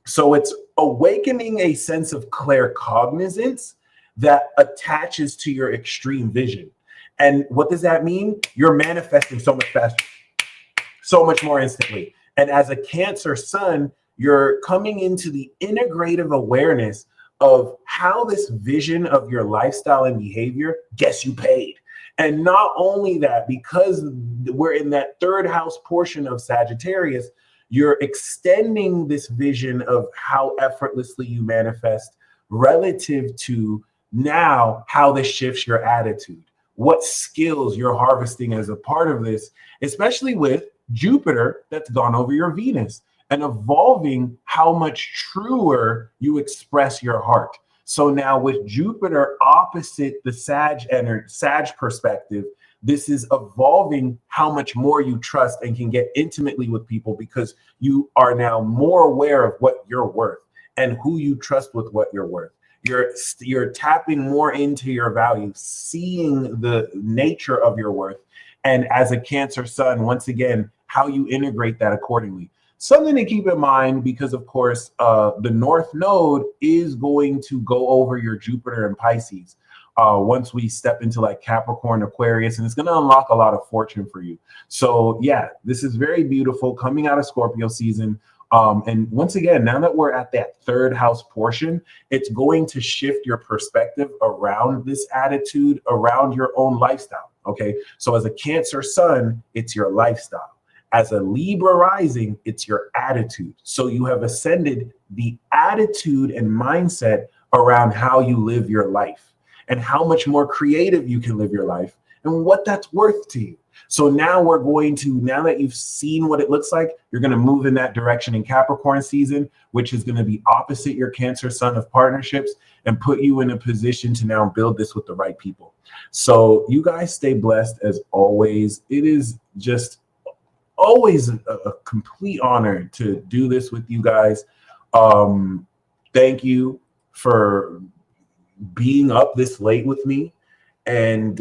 So it's awakening a sense of claircognizance that attaches to your extreme vision. And what does that mean? You're manifesting so much faster, so much more instantly. And as a Cancer sun, you're coming into the integrative awareness of how this vision of your lifestyle and behavior gets you paid. And not only that, because we're in that third house portion of Sagittarius, you're extending this vision of how effortlessly you manifest relative to now how this shifts your attitude, what skills you're harvesting as a part of this, especially with Jupiter that's gone over your Venus and evolving how much truer you express your heart. So now with Jupiter opposite the Sag perspective, this is evolving how much more you trust and can get intimately with people because you are now more aware of what you're worth and who you trust with what you're worth. You're tapping more into your value, seeing the nature of your worth. And as a Cancer sun, once again, how you integrate that accordingly. Something to keep in mind because, of course, the North Node is going to go over your Jupiter and Pisces once we step into like Capricorn, Aquarius, and it's going to unlock a lot of fortune for you. So, yeah, this is very beautiful coming out of Scorpio season. And once again, now that we're at that third house portion, it's going to shift your perspective around this attitude, around your own lifestyle. Okay, so as a Cancer sun, it's your lifestyle. As a Libra rising, it's your attitude. So you have ascended the attitude and mindset around how you live your life and how much more creative you can live your life and what that's worth to you. So now we're going to, now that you've seen what it looks like, you're going to move in that direction in Capricorn season, which is going to be opposite your Cancer sun of partnerships and put you in a position to now build this with the right people. So you guys stay blessed as always. It is just always a complete honor to do this with you guys. Thank you for being up this late with me. And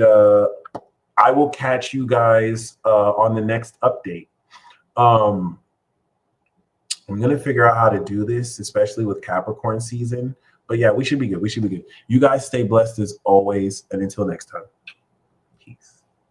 I will catch you guys on the next update. I'm going to figure out how to do this, especially with Capricorn season. But yeah, we should be good. We should be good. You guys stay blessed as always. And until next time, peace.